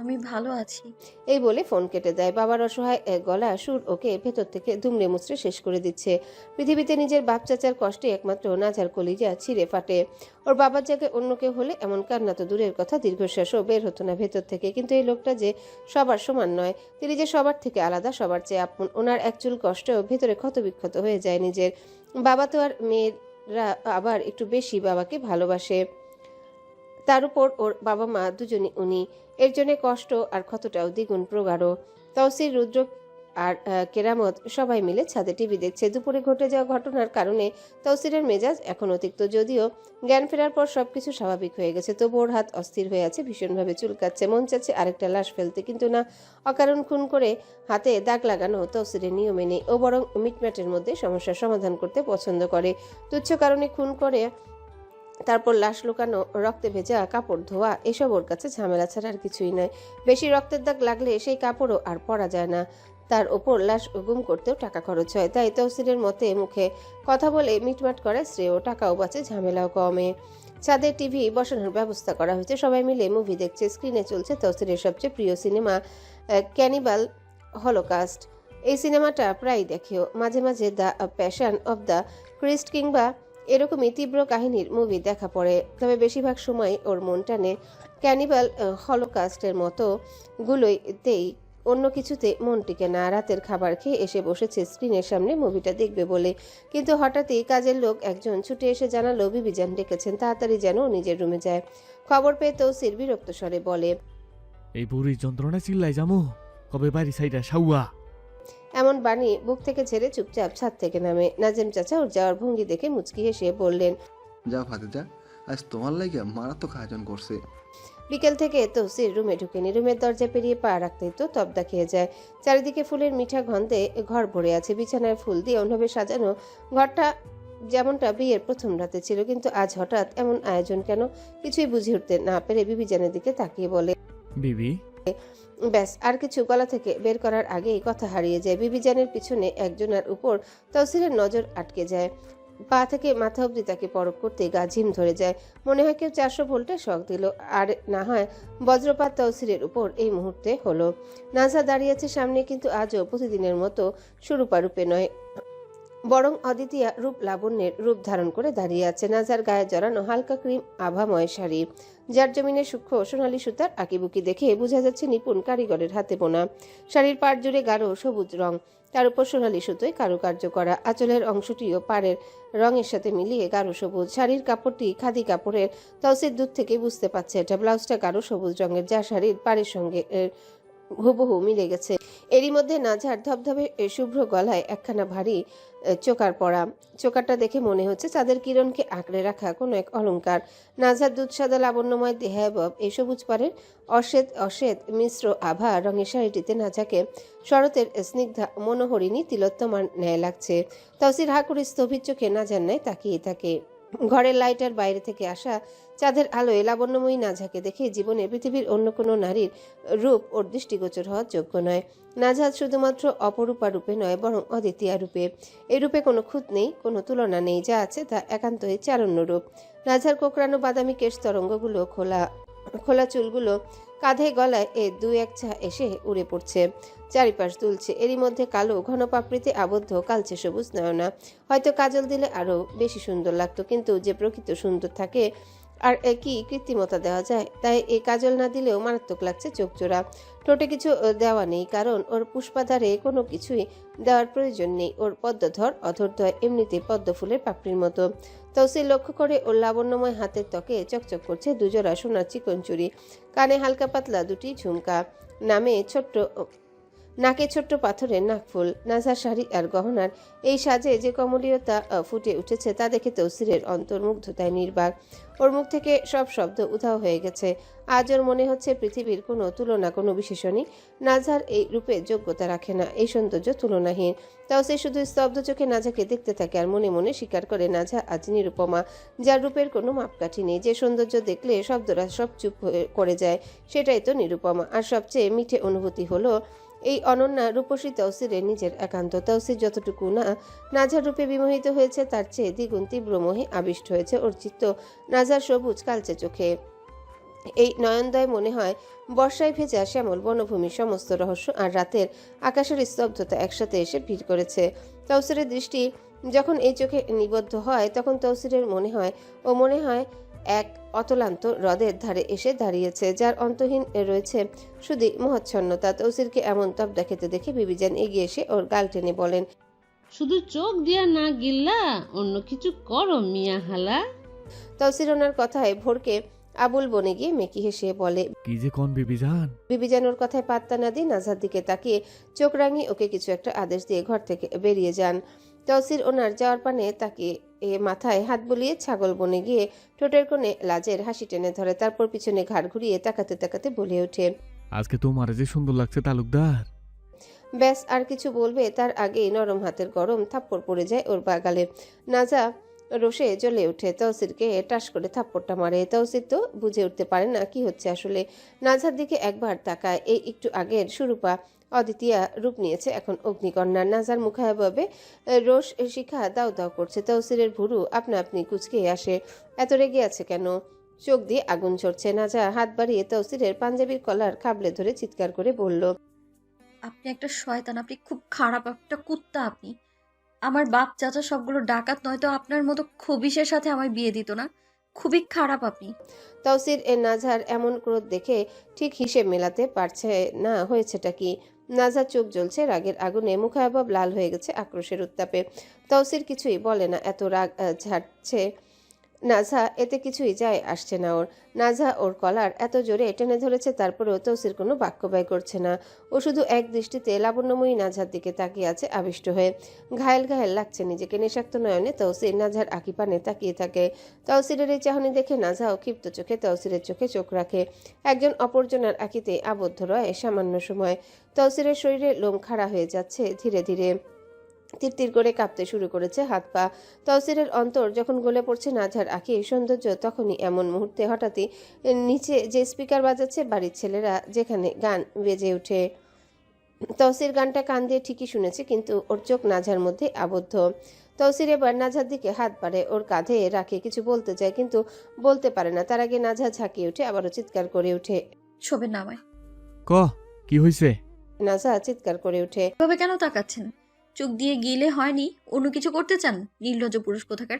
আমি ভালো আছি। এই বলে ফোন কেটে দেয়। বাবার অসহায় গলা সুর ওকে ভেতর থেকে দুমড়ে মুচড়ে শেষ করে দিচ্ছে। পৃথিবীতে নিজের বাপ চাচার কষ্টে একমাত্র নাজার কলিজা ছিঁড়ে ফাটে। ওর বাবার জায়গায় অন্য কেউ হলে এমন কান্না তো দূরের কথা, দীর্ঘশ্বাসও বের হতো না ভেতর থেকে। কিন্তু এই লোকটা যে সবার সমান নয়, তিনি যে সবার থেকে আলাদা, সবার চেয়ে আপন। ওনার একচুল কষ্টেও ভেতরে ক্ষতবিক্ষত হয়ে যায় নিজের। বাবা তো আর মেয়েরা আবার একটু বেশি বাবাকে ভালোবাসে। তার উপর ওর বাবা মা দুজনই উনি। এর জন্য কষ্ট আর ক্ষতটাও দ্বিগুণ প্রগাঢ়। তৌসির, রুদ্র আর কেরামত সবাই মিলে ছাদে টিভি দেখছে। দুপুরে ঘটে যাওয়া ঘটনার কারণে তৌসিরের মেজাজ এখনও তিক্ত। যদিও জ্ঞান ফেরার পর সবকিছু স্বাভাবিক হয়ে গেছে, তবু ওর হাত অস্থির হয়ে আছে, ভীষণভাবে চুলকাচ্ছে। মন চাচ্ছে আরেকটা লাশ ফেলতে, কিন্তু না, অকারণ খুন করে হাতে দাগ লাগানো তৌসিরের নিয়মে নেই। ও বরং মিটম্যাটের মধ্যে সমস্যার সমাধান করতে পছন্দ করে। তুচ্ছ কারণে খুন করে তারপর লাশ লুকানো, রক্তে ভেজা কাপড় ধোয়া, এসব ওর কাছে ঝামেলা ছাড়া আর কিছুই নয়। বেশি রক্তের দাগ লাগলে সেই কাপড়ও আর পরা যায় না, তার ওপর লাশ গুম করতেও টাকা খরচ হয়। তাই তৌসিরের মতে মুখে কথা বলে মিটমাট করে শ্রেয়, টাকাও বাঁচে, ঝামেলাও কমে। ছাদে টিভি বসানোর ব্যবস্থা করা হয়েছে, সবাই মিলে মুভি দেখছে। স্ক্রিনে চলছে তৌসিরের সবচেয়ে প্রিয় সিনেমা ক্যানিবাল হলোকাস্ট। এই সিনেমাটা প্রায় দেখেও। মাঝে মাঝে দ্য প্যাশন অব দ্য ক্রিস্ট কিংবা এরকমই তীব্র কাহিনীর মুভি দেখা পড়ে, তবে বেশিরভাগ সময় ওর মন টানে ক্যানিবাল হলোকাস্টের মতো গুলোইতেই, অন্য কিছুতে মন টিকে না। রাতের খাবার খেয়ে এসে বসেছে স্ক্রিনের সামনে মুভিটা দেখবে বলে, কিন্তু হঠাৎই কাজের লোক একজন ছুটে এসে জানালো বিবিজান ডেকেছেন, তাড়াতাড়ি যেন নিজের রুমে যায়। খবর পেয়ে তৌসির বিরক্ত স্বরে বলে, এই বুড়ির যন্ত্রণা চিল্লাই যামো, কবে বাড়ি সাইডা সাউয়া। এমন বাণী বুক থেকে ছেড়ে চুপচাপ ছাদ থেকে নামে। নাজেম চাচা ওর যাওয়ার ভঙ্গি দেখে মুচকি হেসে বললেন, যা ভাতিজা, আজ তোমার লাগে মারাত্মক আয়োজন করছে। বিকেল থেকে তৌসির রুমে ঢুকেনি। রুমের দরজা পেরিয়ে পা রাখতেই তো তবদা খেয়ে যায়। চারিদিকে ফুলের মিঠা গন্ধে ঘর ভরে আছে। বিছানায় ফুল দিয়ে অন্যভাবে সাজানো ঘরটা যেমনটা বিয়ের প্রথম রাতে ছিল, কিন্তু আজ হঠাৎ এমন আয়োজন কেন? কিছুই বুঝে উঠতে না পেরে বিবিজানের দিকে তাকিয়ে বলে, বিবি। ব্যাস, আর কিছু গলা থেকে বের করার আগেই কথা হারিয়ে যায়। বিবিজানের পিছনে একজনের উপর তৌসিরের নজর আটকে যায়। পা থেকে মাথা অবধি তাকে পরখ করতে গা ঝিম ধরে যায়। মনে হয় কেউ 400 ভোল্টের শক দিল, আর না হয় বজ্রপাত তৌসিরের উপর এই মুহূর্তে হলো। নাজা দাঁড়িয়েছে সামনে, কিন্তু আজও প্রতিদিনের মতো সুরূপারূপে নয়, বরং অদ্বিতীয়া রূপ লাবণ্যের রূপ ধারণ করে দাঁড়িয়ে আছে। নাজার গায়ে জড়ানো হালকা ক্রিম আভাময় শাড়ি, যার জমিনে সূক্ষ্ম সোনালী সুতার আঁকিবুকি দেখে বোঝা যাচ্ছে নিপুণ কারিগরের হাতে বোনা। শাড়ির পাড় জুড়ে গাঢ় সবুজ রং, তার উপর সোনালী সুতোয় কারুকার্য করা। আঁচলের অংশটিও পাড়ের রঙের সাথে মিলিয়ে গাঢ় সবুজ। শাড়ির কাপড়টি খাদি কাপড়ের, তৌসির দূর থেকে বুঝতে পারছে এটা। ব্লাউজটা গাঢ় সবুজ রঙের, যা শাড়ির পাড়ের সঙ্গে হুবহু মিলে গেছে। এরই মধ্যে নাজার ধবধবে শুভ্র গলায় একখানা ভারী চোকার পরা। চোকারটা দেখে মনে হচ্ছে চাঁদের কিরণকে আঁকড়ে রাখা কোনো এক অলংকার। নাজার দুধসাদা লাবণ্যময় দেহাবব এই সবুজ পাড়ের অশ্বেত মিশ্র আভা রঙের শাড়িটিতে নাজাকে শরতের স্নিগ্ধা মনোহরিণী তিলোত্তমার ন্যায় লাগছে। তৌসির হা করে স্থবির চোখে নাজার ন্যায় তাকিয়ে থাকে। ঘরের লাইটার বাইরে থেকে আসা চাঁদের আলোয় লাবণ্যময়ী নাজাকে দেখে জীবনে পৃথিবীর অন্য কোনো নারীর রূপ ওর দৃষ্টিগোচর হওয়ার যোগ্য নয়। নাজাদ শুধুমাত্র অপরূপা রূপে নয়, বরং অদ্বিতীয়া রূপে। এই রূপে কোনো খুঁত নেই, কোনো তুলনা নেই, যা আছে তা একান্তই চারণ্য রূপ। নাজার কোকড়ানো বাদামি কেশ তরঙ্গগুলো, খোলা চুলগুলো কাঁধে গলায় দু এক ছা এসে উড়ে পড়ছে, চারিপাশ দুলছে। এরই মধ্যে কালো ঘন পাপড়িতে আবদ্ধ কালচে সবুজ নয়না। হয়তো কাজল দিলে আরো বেশি সুন্দর লাগতো, কিন্তু যে প্রকৃত সুন্দর থাকে আর কি কৃত্রিমতা দেওয়া যায়? তাই এই কাজল না দিলেও মারাত্মক লাগছে চোখজোড়া। ঠোঁটে কিছু দেওয়া নেই, কারণ ওর পুষ্পাধারে কোনো কিছুই দেওয়ার প্রয়োজন নেই। ওর পদ্মধর অধরদ্বয় এমনিতে পদ্ম ফুলের পাপড়ির মতো। তৌসির লক্ষ্য করে ওর লাবণ্যময় হাতের ত্বকে চকচক করছে দুজোড়া সোনার চিকন চুড়ি, কানে হালকা পাতলা দুটি ঝুমকা, নাকে ছোট্ট পাথরের নাকফুল। নাজার শাড়ি আর গহনার এই সাজে যে কমলীয়তা ফুটে উঠেছে, তা দেখে তৌসিরের অন্তর্মুগ্ধতায় নির্বাক। ওর মুখ থেকে সব শব্দ উধাও হয়ে গেছে। আজ ওর মনে হচ্ছে পৃথিবীর কোনো তুলনা, কোনো বিশেষণই নাজার এই রূপে যোগ্যতা রাখে না। এই সৌন্দর্য তুলনাহীন। তৌসির শুধু স্তব্ধ চোখে নাজাকে দেখতে থাকে, আর মনে মনে স্বীকার করে নাজা আজ নিরুপমা, যার রূপের কোনো মাপকাঠি নেই। যে সৌন্দর্য দেখলে শব্দরা সব চুপ করে যায়, সেটাই তো নিরুপমা। আর সবচেয়ে মিঠে অনুভূতি হলো এই অনন্যা রূপসী তৌসিরের নিজের একান্ত। তৌসির যতটুকু না নাজার রূপে বিমোহিত হয়েছে, তার চেয়ে দ্বিগুণ তীব্র মোহে আবিষ্ট হয়েছে ওর চিত্ত নাজার সবুজ কালচে চোখে। এই নয়নদয় মনে হয় বর্ষায় ভেজা শ্যামল বনভূমির সমস্ত রহস্য আর রাতের আকাশের স্তব্ধতা একসাথে এসে ভিড় করেছে। তৌসিরের দৃষ্টি যখন এই চোখে নিবদ্ধ হয়, তখন তৌসিরের মনে হয় এক অতলান্ত হ্রদের ধারে এসে দাঁড়িয়েছে, যার অন্তহীন রয়েছে শুধু মহাচ্ছন্নতা। তৌসিরকে এমন তবদা খেতে দেখে বিবিজান এগিয়ে এসে ওর গাল টেনে বলেন, শুধু চোখ দিয়া না গিল্লা, অন্য কিছু করো মিয়া হালা। তৌসির ওনার কথায় ভোরকে আবুল বনে গিয়ে মেকি হেসে বলে, কি যে কোন বিবিজান। বিবিজান ওর কথায় পাত্তা না দিয়ে নাজার দিকে তাকিয়ে চোখ রাঙিয়ে ওকে কিছু একটা আদেশ দিয়ে ঘর থেকে বেরিয়ে যান। তৌসির ওনার যাওয়ার পানে তাকিয়ে মাথায় হাত বুলিয়ে ছাগল বনে গিয়ে ঠোঁটের কোণে লাজের হাসি টেনে ধরে, তারপর পিছনে ঘাড় ঘুরিয়ে তাকাতে তাকাতে বলে ওঠে, আজকে তোমার যে সুন্দর লাগছে তালুকদার। ব্যাস আর কিছু বলবে তার আগেই নরম হাতের গরম থাপ্পড় পড়ে যায় ওর বাগালে। নাজা রোষে জ্বলে ওঠে, তৌসিরকে টাস করে থাপ্পড়টা মারে। তৌসির তো বুঝে উঠতে পারে না কি হচ্ছে আসলে। নাজার দিকে একবার তাকায়। এই একটু আগের সুরূপা অদ্বিতীয়া রূপ নিয়েছে এখন অগ্নিকন্যা। নাজার মুখাভাবে রোষ শিখা দাও দাও করছে। তৌসিরের ভুরু আপনা আপনি কুচকে আসে। এত রেগে আছে কেন? চোখ দিয়ে আগুন ঝরছে। নাজা হাত বাড়িয়ে তৌসিরের পাঞ্জাবির কলার খাবলে ধরে চিৎকার করে বলল, আপনি একটা শয়তান, আপনি খুব খারাপ একটা কুত্তা। আমার বাপ চাচা সবগুলো ডাকাত, নয়তো আপনার মতো খবিশের সাথে আমায় বিয়ে দিত না। খুবই খারাপ আপনি। তৌসির নাজহার এমন ক্রোধ দেখে ঠিক হিসেব মেলাতে পারছে না হয়েছেটা কি। নাজহার চোখ জ্বলছে রাগের আগুনে, মুখাবব লাল হয়ে গেছে আক্রোশের উত্তাপে। তৌসির কিছুই বলে না, এত রাগ ঝাড়ছে নাজহা, এতে কিছুই যায় আসছে না ওর। নাজহা ওর কলার এত জোরে টেনে ধরেছে, তারপরেও তৌসির কোনো বাক্য ব্যয় করছে না। ও শুধু এক দৃষ্টিতে লাবণ্যময়ী নাজহার দিকে তাকিয়ে আছে আবিষ্ট হয়ে। ঘায়েল ঘায়েল লাগছে নিজেকে। নেশাক্ত নয়নে তৌসির নাজহার আঁকি পানে তাকিয়ে থাকে। তৌসিরের এই চাহনি দেখে নাজহাও ক্ষিপ্ত চোখে তৌসিরের চোখে চোখ রাখে। একজন অপরজনের আঁকিতে আবদ্ধ রয় সামান্য সময়। তৌসিরের শরীরে লোম খাড়া হয়ে যাচ্ছে ধীরে ধীরে। তিরতির করে কাঁপতে শুরু করেছে হাত পা। তৌসিরের অন্তর যখন গলে পড়ছে নাজহার আঁকি সৌন্দর্য, তখনই এমন মুহূর্তে হঠাৎই নিচে যে স্পিকার বাজাচ্ছে বাড়ির ছেলেরা, যেখানে গান বেজে ওঠে। তৌসির গানটা কান দিয়ে ঠিকই শুনেছে, কিন্তু ওর চোখ নাজহার মধ্যে আবদ্ধ। তৌসির এবার নাজহার দিকে হাত বাড়ে, ওর কাঁধে রাখে কিছু বলতে চায়, কিন্তু বলতে পারে না। তার আগে নাজহা ঝাঁকিয়ে উঠে আবারও চিৎকার করে ওঠে। শোবেন না আমায়। ক কি হয়েছে? নাজহা চিৎকার করে ওঠে। এভাবে কেন তাকাচ্ছেন? চোখ দিয়ে গিলে হয়নি? অন্য কিছু করতে চান? নির্লজ্জ পুরুষ কোথাকার।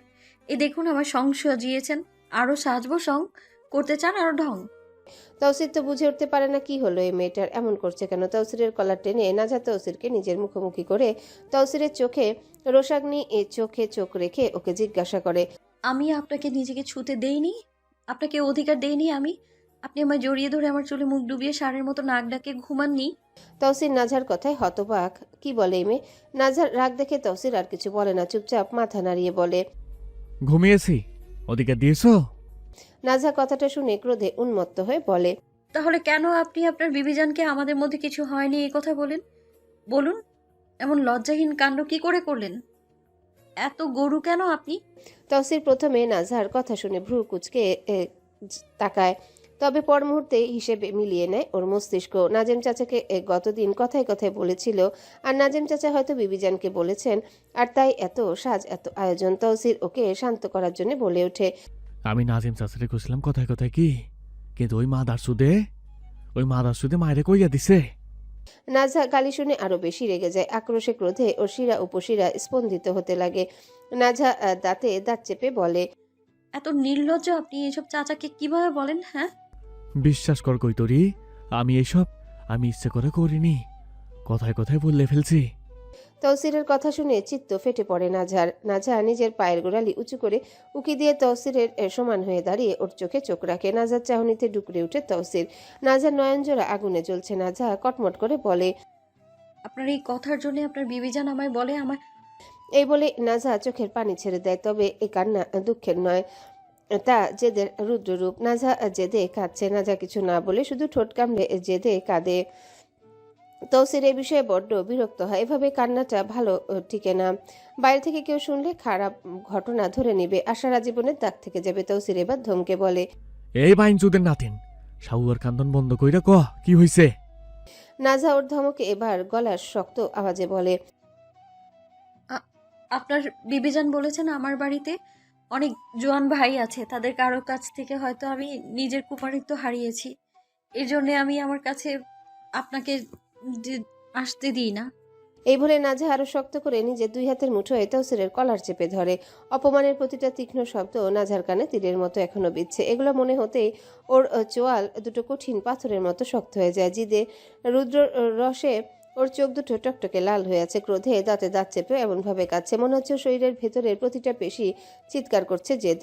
এ দেখুন আমার সং সাজিয়েছেন, আরো সাজবো সং করতে চান, আরো ঢং। তৌসির তো বুঝে উঠতে পারে না কি হলো এই মেয়েটার, এমন করছে কেন। তৌসিরের কলার টেনে নাজহা তৌসিরকে নিজের মুখোমুখি করে তৌসিরের চোখে রোষাগ্নি চোখে চোখ রেখে ওকে জিজ্ঞাসা করে, আমি আপনাকে নিজেকে ছুতে দেইনি? আপনাকে অধিকার দেইনি আমি? আপনি আমায় জড়িয়ে ধরে আমার চুলে মুখ ডুবিয়ে ষাঁড়ের মতো নাক ডাকে ঘুমাননি? তৌসির নাজহার কথায় হতবাক। কি বলে এই মেয়ে? নাজহার রাগ দেখে তৌসির আর কিছু বলে না, চুপচাপ মাথা নাড়িয়ে বলে, ঘুমিয়েছি, অধিকার দিয়েছো? নাজহা কথাটা শুনে ক্রোধে উন্মত্ত হয়ে বলে, তাহলে কেন আপনি আপনার বিবিজানকে আমাদের মধ্যে কিছু হয়নি এই কথা বলেন? বলুন, এমন লজ্জাহীন কাণ্ড কি করে করলেন? এত গরু কেন আপনি? তৌসির প্রথমে নাজহার কথা শুনে ভ্রু কুচকে তাকায়, তবে পর মুহূর্তে হিসেবে মিলিয়ে নেয় ওর মস্তিষ্ক। নাজেম চাচাকে গতদিন কথায় কথায় বলেছিল, আর নাজেম চাচা হয়তো বিবিজানকে বলেছেন, আর তাই এত সাজ এত আয়োজন। তৌসির ওকে শান্ত করার জন্য বলে ওঠে, আমি নাজিম চাচারে কইছিলাম কথায় কথায় কি, কিন্তু ওই মাদার সুদে মায়েরে কইয়া দিছে। নাজহা গালি শুনে আরো বেশি রেগে যায়। আক্রোশে ক্রোধে ওর শিরা উপশিরা স্পন্দিত হতে লাগে। নাজহা দাঁতে দাঁত চেপে বলে, এত নির্লজ্জ আপনি! এসব চাচাকে কিভাবে বলেন? হ্যাঁ, বিশ্বাস কর কৈতরি, আমি ইচ্ছে করে করিনি, কথায় কথায় বললে ফেলছি। তৌসিরের কথা শুনে চিত্ত ফেটে পড়ে নাজহার। নাজহা নিজের পায়ের গোড়ালি উঁচু করে উকি দিয়ে তৌসিরের সমান হয়ে দাঁড়িয়ে ওর চোখে চোখ রাখে। নাজহার চাহনিতে ডুকরে উঠে তৌসির। নাজহার নয়নজোড়া আগুনে জ্বলছে। নাজহা কটমট করে বলে, আপনার এই কথার জন্য আপনার বিবিজান আমায় বলে আমার। এই বলে নাজহা চোখের পানি ছেড়ে দেয়, তবে এই কান্না দুঃখের নয়, তা জেদের রুদ্ররূপ। নাজহা জেদে কাঁদছে। নাজহা কিছু না বলে শুধু ঠোঁট কামড়ে জেদে কাঁদে। তৌসির এই বিষয়ে বড্ড বিরক্ত হয়। এভাবে কান্নাটা ভালো টিকে না। বাইরে থেকে কেউ শুনলে খারাপ ঘটনা ধরে নিবে, আর সারা জীবনের দাগ থেকে যাবে। তৌসির এবার ধমকে বলে, এই বাইন চুদের নাতিন, সাউয়ার কান্দন বন্ধ কইরা ক কি হইছে? নাজহা ওর ধমকে এবার গলার শক্ত আওয়াজে বলে, আপনার বিবিজান বলেছেন আমার বাড়িতে অনেক জোয়ান ভাই আছে, তাদের কারো কাছ থেকে হয়তো আমি নিজের কুমারিত্ব হারিয়েছি। এর জন্য আমি আমার কাছে আপনাকে আসতে দিই না। এই বলে নাজহা আরো শক্ত করে নিজের দুই হাতের মুঠোয় তৌসিরের কলার চেপে ধরে। অপমানের প্রতিটা তীক্ষ্ণ শব্দ নাজহার কানে তীরের মতো এখনো বিচ্ছে। এগুলো মনে হতেই ওর চোয়াল দুটো কঠিন পাথরের মতো শক্ত হয়ে যায়। জিদে রুদ্র রসে ওর চোখ দুটো টকটকে লাল হয়ে আছে। ক্রোধে দাঁতে দাঁত চেপে এমনভাবে কাচ্ছে, মনে হচ্ছে শরীরের ভেতরের প্রতিটা পেশি চিৎকার করছে জেদ।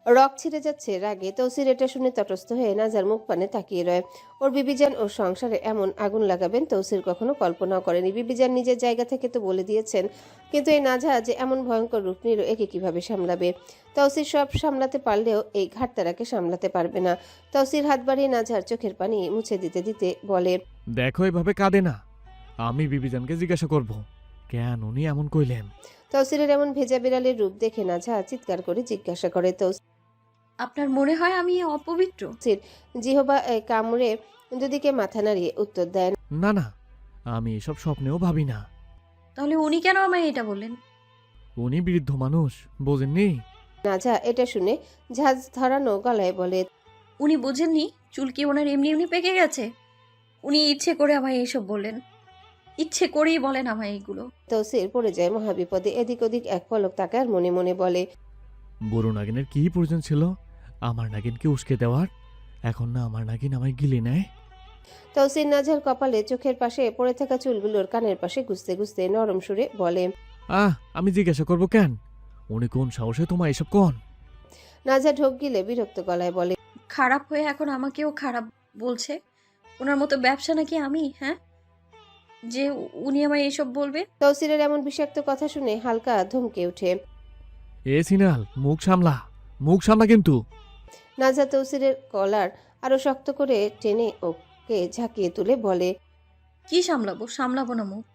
রক ছিঁড়ে যাচ্ছে রাগে। তৌসির এটা শুনে তটস্থ হয়ে নাজহার মুখ পানে তাকিয়ে রয়। ওর বিবিজান ওর সংসারে এমন আগুন লাগাবেন তৌসির কখনো কল্পনাও করেনি। বিবিজান নিজের জায়গা থেকে তো বলে দিয়েছেন, কিন্তু এই নাজহা যে এমন ভয়ঙ্কর রূপ নিল, একে কিভাবে সামলাবে? তৌসির সব সামলাতে পারলেও এই ঘাটতারাকে সামলাতে পারবে না। তৌসির হাত বাড়িয়ে নাজহার চোখের পানি মুছে দিতে দিতে বলে, দেখো এভাবে কাঁদে না, আমি বিবিজানকে জিজ্ঞাসা করব কেন উনি এমন কইলেন। তৌসিরের এমন ভেজা বিড়ালের রূপ দেখে নাজহা চিৎকার করে জিজ্ঞাসা করে, আপনার মনে হয় আমি অপবিত্র? জিহবা কামড়ে দুদিকে মাথা নাড়িয়ে উত্তর দেয়, না না, আমি এসব স্বপ্নেও ভাবি না। তাহলে উনি কেন আমায় এটা বললেন? উনি বৃদ্ধ মানুষ, বোঝেননি? নাজহা এটা শুনে ঝাঁজ ধরানো গলায় বলে, উনি বোঝেননি? চুল কি ওনার এমনি এমনি পেকে গেছে? উনি ইচ্ছে করে আমায় এইসব বললেন। ইচ্ছে করেই বলেন আমায় এইগুলো। তৌসির পড়ে যায় মহাবিপদে। এদিক ওদিক এক পলক তাকায় আর মনে মনে বলে, বুড়ো নাগিনের কি প্রয়োজন ছিল আমার নাগিনকে উস্কে দেওয়ার? এখন না আমার নাগিন আমায় গিলে নেয়। তৌসির নাজহার কপালে চোখের পাশে পড়ে থাকা চুলগুলোর কানের পাশে গুছতে গুছতে নরম সুরে বলে, আমি জিজ্ঞাসা করবো কেন? উনি কোন সাহসে তোমায় এসব কোন? নাজহা ঢোক গিলে বিরক্ত গলায় বলে, খারাপ হয়ে এখন আমাকেও খারাপ বলছে। ওনার মতো ব্যবসা নাকি আমি, হ্যাঁ, যে উনি আমায় এসব বলবে? তৌসিরের এমন বিষাক্ত কথা শুনে হালকা ধমকে ওঠে। এ সিনাল, মুখ সামলা কিন্তু। নাজহা তৌসিরের কলার আরো শক্ত করে টেনে ওকে ঝাঁকিয়ে তুলে বলে, কি সামলাবো না মুখ?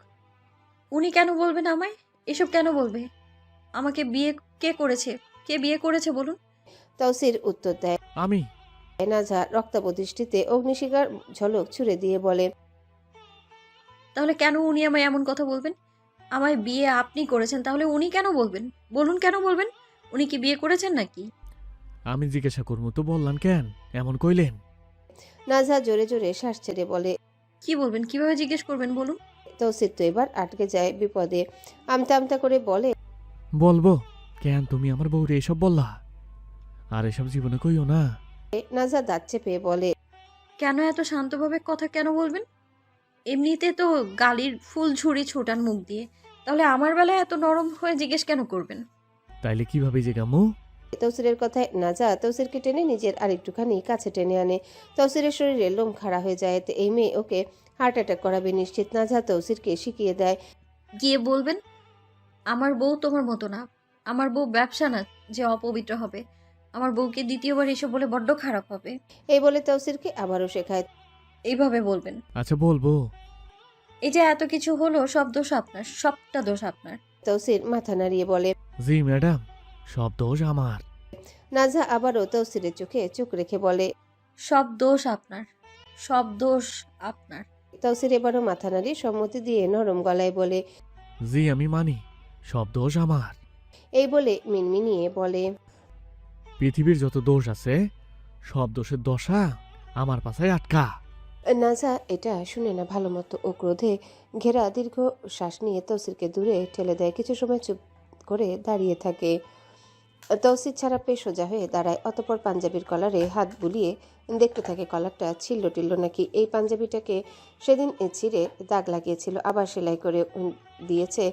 উনি কেন বলবেন আমায় এসব? কেন বলবে? আমাকে বিয়ে কে বিয়ে করেছে বলুন? তৌসির উত্তর দেয়। আমি। নাজহা রক্তাভ দৃষ্টিতে অগ্নিশিখার ঝলক ছুড়ে দিয়ে বলে, তাহলে কেন উনি আমায় এমন কথা বলবেন? আমায় বিয়ে আপনি করেছেন, তাহলে উনি কেন বলবেন? বলুন কেন বলবেন? উনি কি বিয়ে করেছেন নাকি? আমি জিজ্ঞাসা করবো তো বললাম কেন এমন কইলেন? নাজহা জোরে জোরে শ্বাস ছেড়ে বলে, কি বলবেন? কিভাবে জিজ্ঞেস করবেন বলুন? তৌসির তো এবার আটকে যায় বিপদে। আমতা আমতা করে বলে, বলবো কেন তুমি আমার বউরে এসব বললা? আর এসব জীবনে কইও না। নাজহা দাঁত চেপে বলে, কেন এত শান্তভাবে কথা কেন বলবেন? এমনিতে তো গালির ফুল ঝুড়ি ছোটান মুখ দিয়ে, তাহলে আমার বেলায় এত নরম হয়ে জিজ্ঞেস কেন করবেন? তাইলে কিভাবে জিগামু? তৌসিরের কথায় নাজহা তৌসিরকে টেনে নিজের আরেকটুখানি কাছে টেনে আনে। তৌসিরের শরীরে লোম খাড়া হয়ে যায়। এতে এই মেয়ে ওকে হার্ট অ্যাটাক করাবে নিশ্চিত। নাজহা তৌসিরকে শিখিয়ে দেয়, গিয়ে বলবেন, আমার বউ তোমার মতো না, আমার বউ ব্যবসা না যে অপবিত্র হবে। আমার বউকে দ্বিতীয়বার এসব বলে বড্ড খারাপ হবে। এই বলে তৌসিরকে আবারও শেখায়। এইভাবে বলবেন। আচ্ছা বলবো। এই যে এত কিছু হলো, সব দোষ আপনার, সবটা দোষ আপনার। তৌসির মাথা নাড়িয়ে বলে, জি ম্যাডাম, সব দোষ আমার। নাজহা আবারও তৌসিরের চোখে চোখ রেখে বলে, সব দোষ আপনার, সব দোষ আপনার। তৌসির এবারও মাথা নাড়িয়ে সম্মতি দিয়ে নরম গলায় বলে, জি আমি মানি, সব দোষ আমার। এই বলে মিনমিনিয়ে বলে, পৃথিবীর যত দোষ আছে সব দোষের দশা আমার পাশায় আটকা। নাজহা এটা শুনে না ভালো মতো ও ক্রোধে ঘেরা দীর্ঘ শ্বাস নিয়ে তৌসিরকে দূরে ঠেলে দেয়। কিছু সময় চুপ করে দাঁড়িয়ে থাকে। তৌসির ছাড়া পেয়ে সোজা হয়ে দাঁড়ায়। অতপর পাঞ্জাবির কলারে হাত বুলিয়ে দেখতে থাকে কলারটা ছিল্ল টিল্ল নাকি। এই পাঞ্জাবিটাকে সেদিন ছিঁড়ে দাগ লাগিয়েছিল, আবার সেলাই করে দিয়েছে,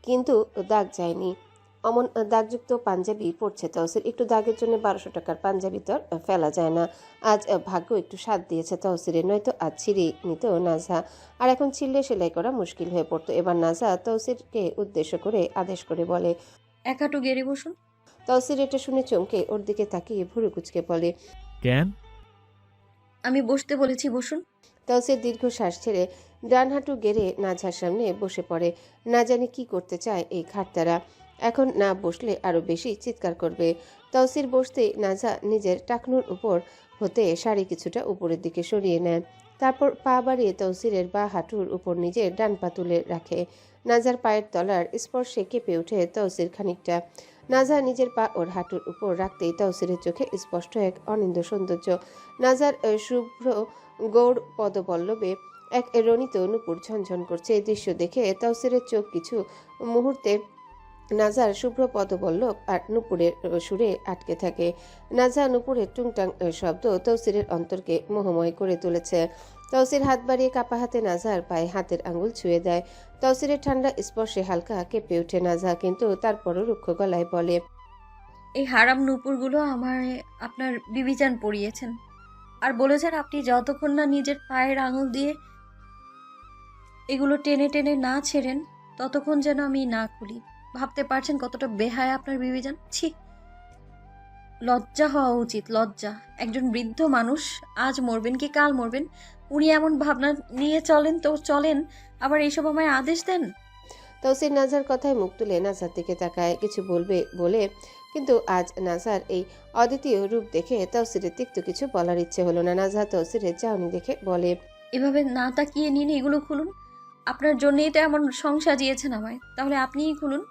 কিন্তু দাগ যায়নি। অমন দাগযুক্ত পাঞ্জাবি পরছে তৌসির। একটু দাগের জন্য 1200 টাকার পাঞ্জাবি তো ফেলা যায় না। আজ ভাগ্য একটু সাথ দিয়েছে তৌসিরের, নয়তো আজ ছিঁড়ে নিত নাজহা। আর এখন ছিঁড়লে সেলাই করা মুশকিল হয়ে পড়তো। এবার নাজহা তৌসিরকে উদ্দেশ্য করে আদেশ করে বলে, এক হাঁটু গেড়ে বসুন। তৌসির এটা শুনে চমকে ওর দিকে তাকিয়ে ভুরু কুচকে বলে, কেন? আমি বসতে বলেছি, বসুন। তৌসির দীর্ঘ শ্বাস ছেড়ে ডান হাঁটু গেড়ে নাজহার সামনে বসে পড়ে। না জানি কি করতে চায় এই খাটতারা। এখন না বসলে আরো বেশি চিৎকার করবে। তৌসির বসতেই নাজহা নিজের টাকনুর উপর হতে শাড়ি কিছুটা উপরের দিকে সরিয়ে নেয়। তারপর পা বাড়িয়ে তৌসিরের বা হাঁটুর উপর নিজের ডান পা তুলে রাখে। নাজহার পায়ের তলার স্পর্শে কেঁপে ওঠে তৌসির খানিকটা। নাজহা নিজের পা ওর হাঁটুর উপর রাখতেই তৌসিরের চোখে স্পষ্ট এক অনিন্দ সৌন্দর্য। নাজহার শুভ্র গৌড় পদপল্লবে এক রণিত নূপুর ঝনঝন করছে। এই দৃশ্য দেখে তৌসিরের চোখ কিছু মুহূর্তে নাজহার শুভ্র পদপল্লব আর নূপুরের সুরে আটকে থাকে। নাজহা নূপুরের টুংটাং শব্দ তৌসিরের অন্তরকে মোহময় করে তুলেছে। তৌসির হাত বাড়িয়ে কাপা হাতে নাজহার পায়ে হাতের আঙুল ছুঁয়ে দেয়। তৌসিরের ঠান্ডা স্পর্শে হালকা কেঁপে ওঠে নাজহা, কিন্তু তারপরও রুক্ষ গলায় বলে, এই হারাম নূপুরগুলো আমার আপনার বিবিজান পরিয়েছেন, আর বলেছেন আপনি যতক্ষণ না নিজের পায়ের আঙুল দিয়ে এগুলো টেনে টেনে না ছেড়েন ততক্ষণ যেন আমি না খুলি। ভাবতে পারছেন কতটা বেহায় আপনার বিবিজান? ছি, লজ্জা হওয়া উচিত, লজ্জা। একজন বৃদ্ধ মানুষ, আজ মরবেন কি কাল মরবেন, উনি এমন ভাবনা নিয়ে চলেন তো চলেন, আবার এইসব আমায় আদেশ দেন। তৌসির নাজহার কথায় মুখ তুলে নাজহার দিকে তাকায়, কিছু বলবে বলে, কিন্তু আজ নাজহার এই অদ্বিতীয় রূপ দেখে তৌসিরের তিক্ত কিছু বলার ইচ্ছে হলো না। নাজহা তৌসিরের চাউনি দেখে বলে, এভাবে না তাকিয়ে নিন, এগুলো খুলুন। আপনার জন্যই তো এমন সং সাজিয়েছেন আমায়, তাহলে আপনিই খুলুন।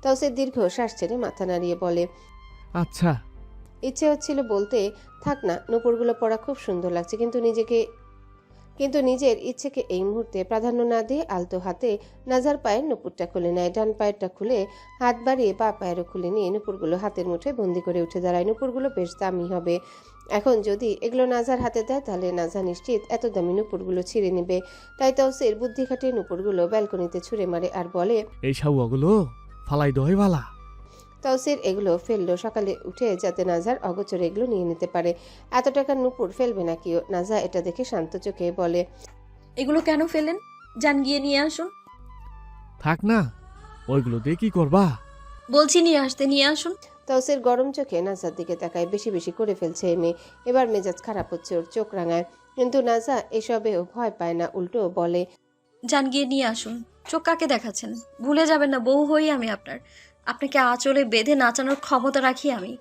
তৌসির দীর্ঘ শ্বাস ছেড়ে মাথা নাড়িয়ে বলে, আচ্ছা। ইচ্ছে হচ্ছিল বলতে, থাক না, নূপুরগুলো পরা খুব সুন্দর লাগছে, কিন্তু নিজেকে কিন্তু নিজের ইচ্ছেকে এই মুহূর্তে প্রাধান্য না দিয়ে আলতো হাতে নাজার পায়ের নুপুরটা খুলে নেয়। ডান পায়েরটা খুলে হাত বাড়িয়ে বা পায়েরও খুলে নিয়ে নুপুরগুলো হাতের মুঠোয় বন্দি করে উঠে দাঁড়ায়। নুপুরগুলো বেশ দামি হবে। এখন যদি এগুলো নাজার হাতে দেয় তাহলে নাজা নিশ্চিত এত দামি নুপুরগুলো ছিঁড়ে নেবে। তাই তাওসির বুদ্ধি খাটিয়ে নুপুরগুলো ব্যালকনিতে ছুঁড়ে মারে আর বলে, এই সাউয়াগুলো ফালাই দই বালা। তাওসির এগুলো ফেললো সকালে উঠে যাতে নাজার অগোচরে এগুলো নিয়ে নিতে পারে। এত টাকার নুপুর ফেলবে না কেউ। নাজা এটা দেখে শান্ত চোখে বলে, এগুলো কেন ফেলেন? যান গিয়ে নিয়ে আসুন। থাক না, ওইগুলো দিয়ে কি করবা? বলছি নিয়ে আসুন। তাওসির গরম চোখে নাজার দিকে তাকায়। বেশি বেশি করে ফেলছে এই মেয়ে। এবার মেজাজ খারাপ হচ্ছে ওর, চোখ রাঙায়। কিন্তু নাজা এসবেও ভয় পায় না, উল্টো বলে, যান গিয়ে নিয়ে আসুন। চোখ কাকে দেখাচ্ছেন? ভুলে যাবেন না বউ হই আমি আপনার। আপনাকে আঁচলে বেঁধে নাচানোর ক্ষমতা রাখি আমি।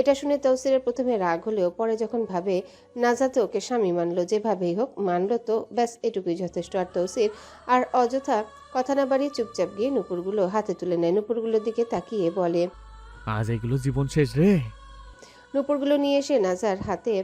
এটা শুনে তাওসিরের প্রথমে রাগ হলেও পরে যখন ভাবে নাজা তো ওকে স্বামী মানলো, যেভাবেই হোক মানলো, তো ব্যাস এটুকুই যথেষ্ট। আর তাওসির আর অযথা কথা না বাড়িয়ে চুপচাপ গিয়ে নুপুরগুলো হাতে তুলে নেয়। নুপুরগুলোর দিকে তাকিয়ে বলে, আজ এগুলো জীবন শেষ রে। নুপুরগুলো নিয়ে এসে নাজার হাতে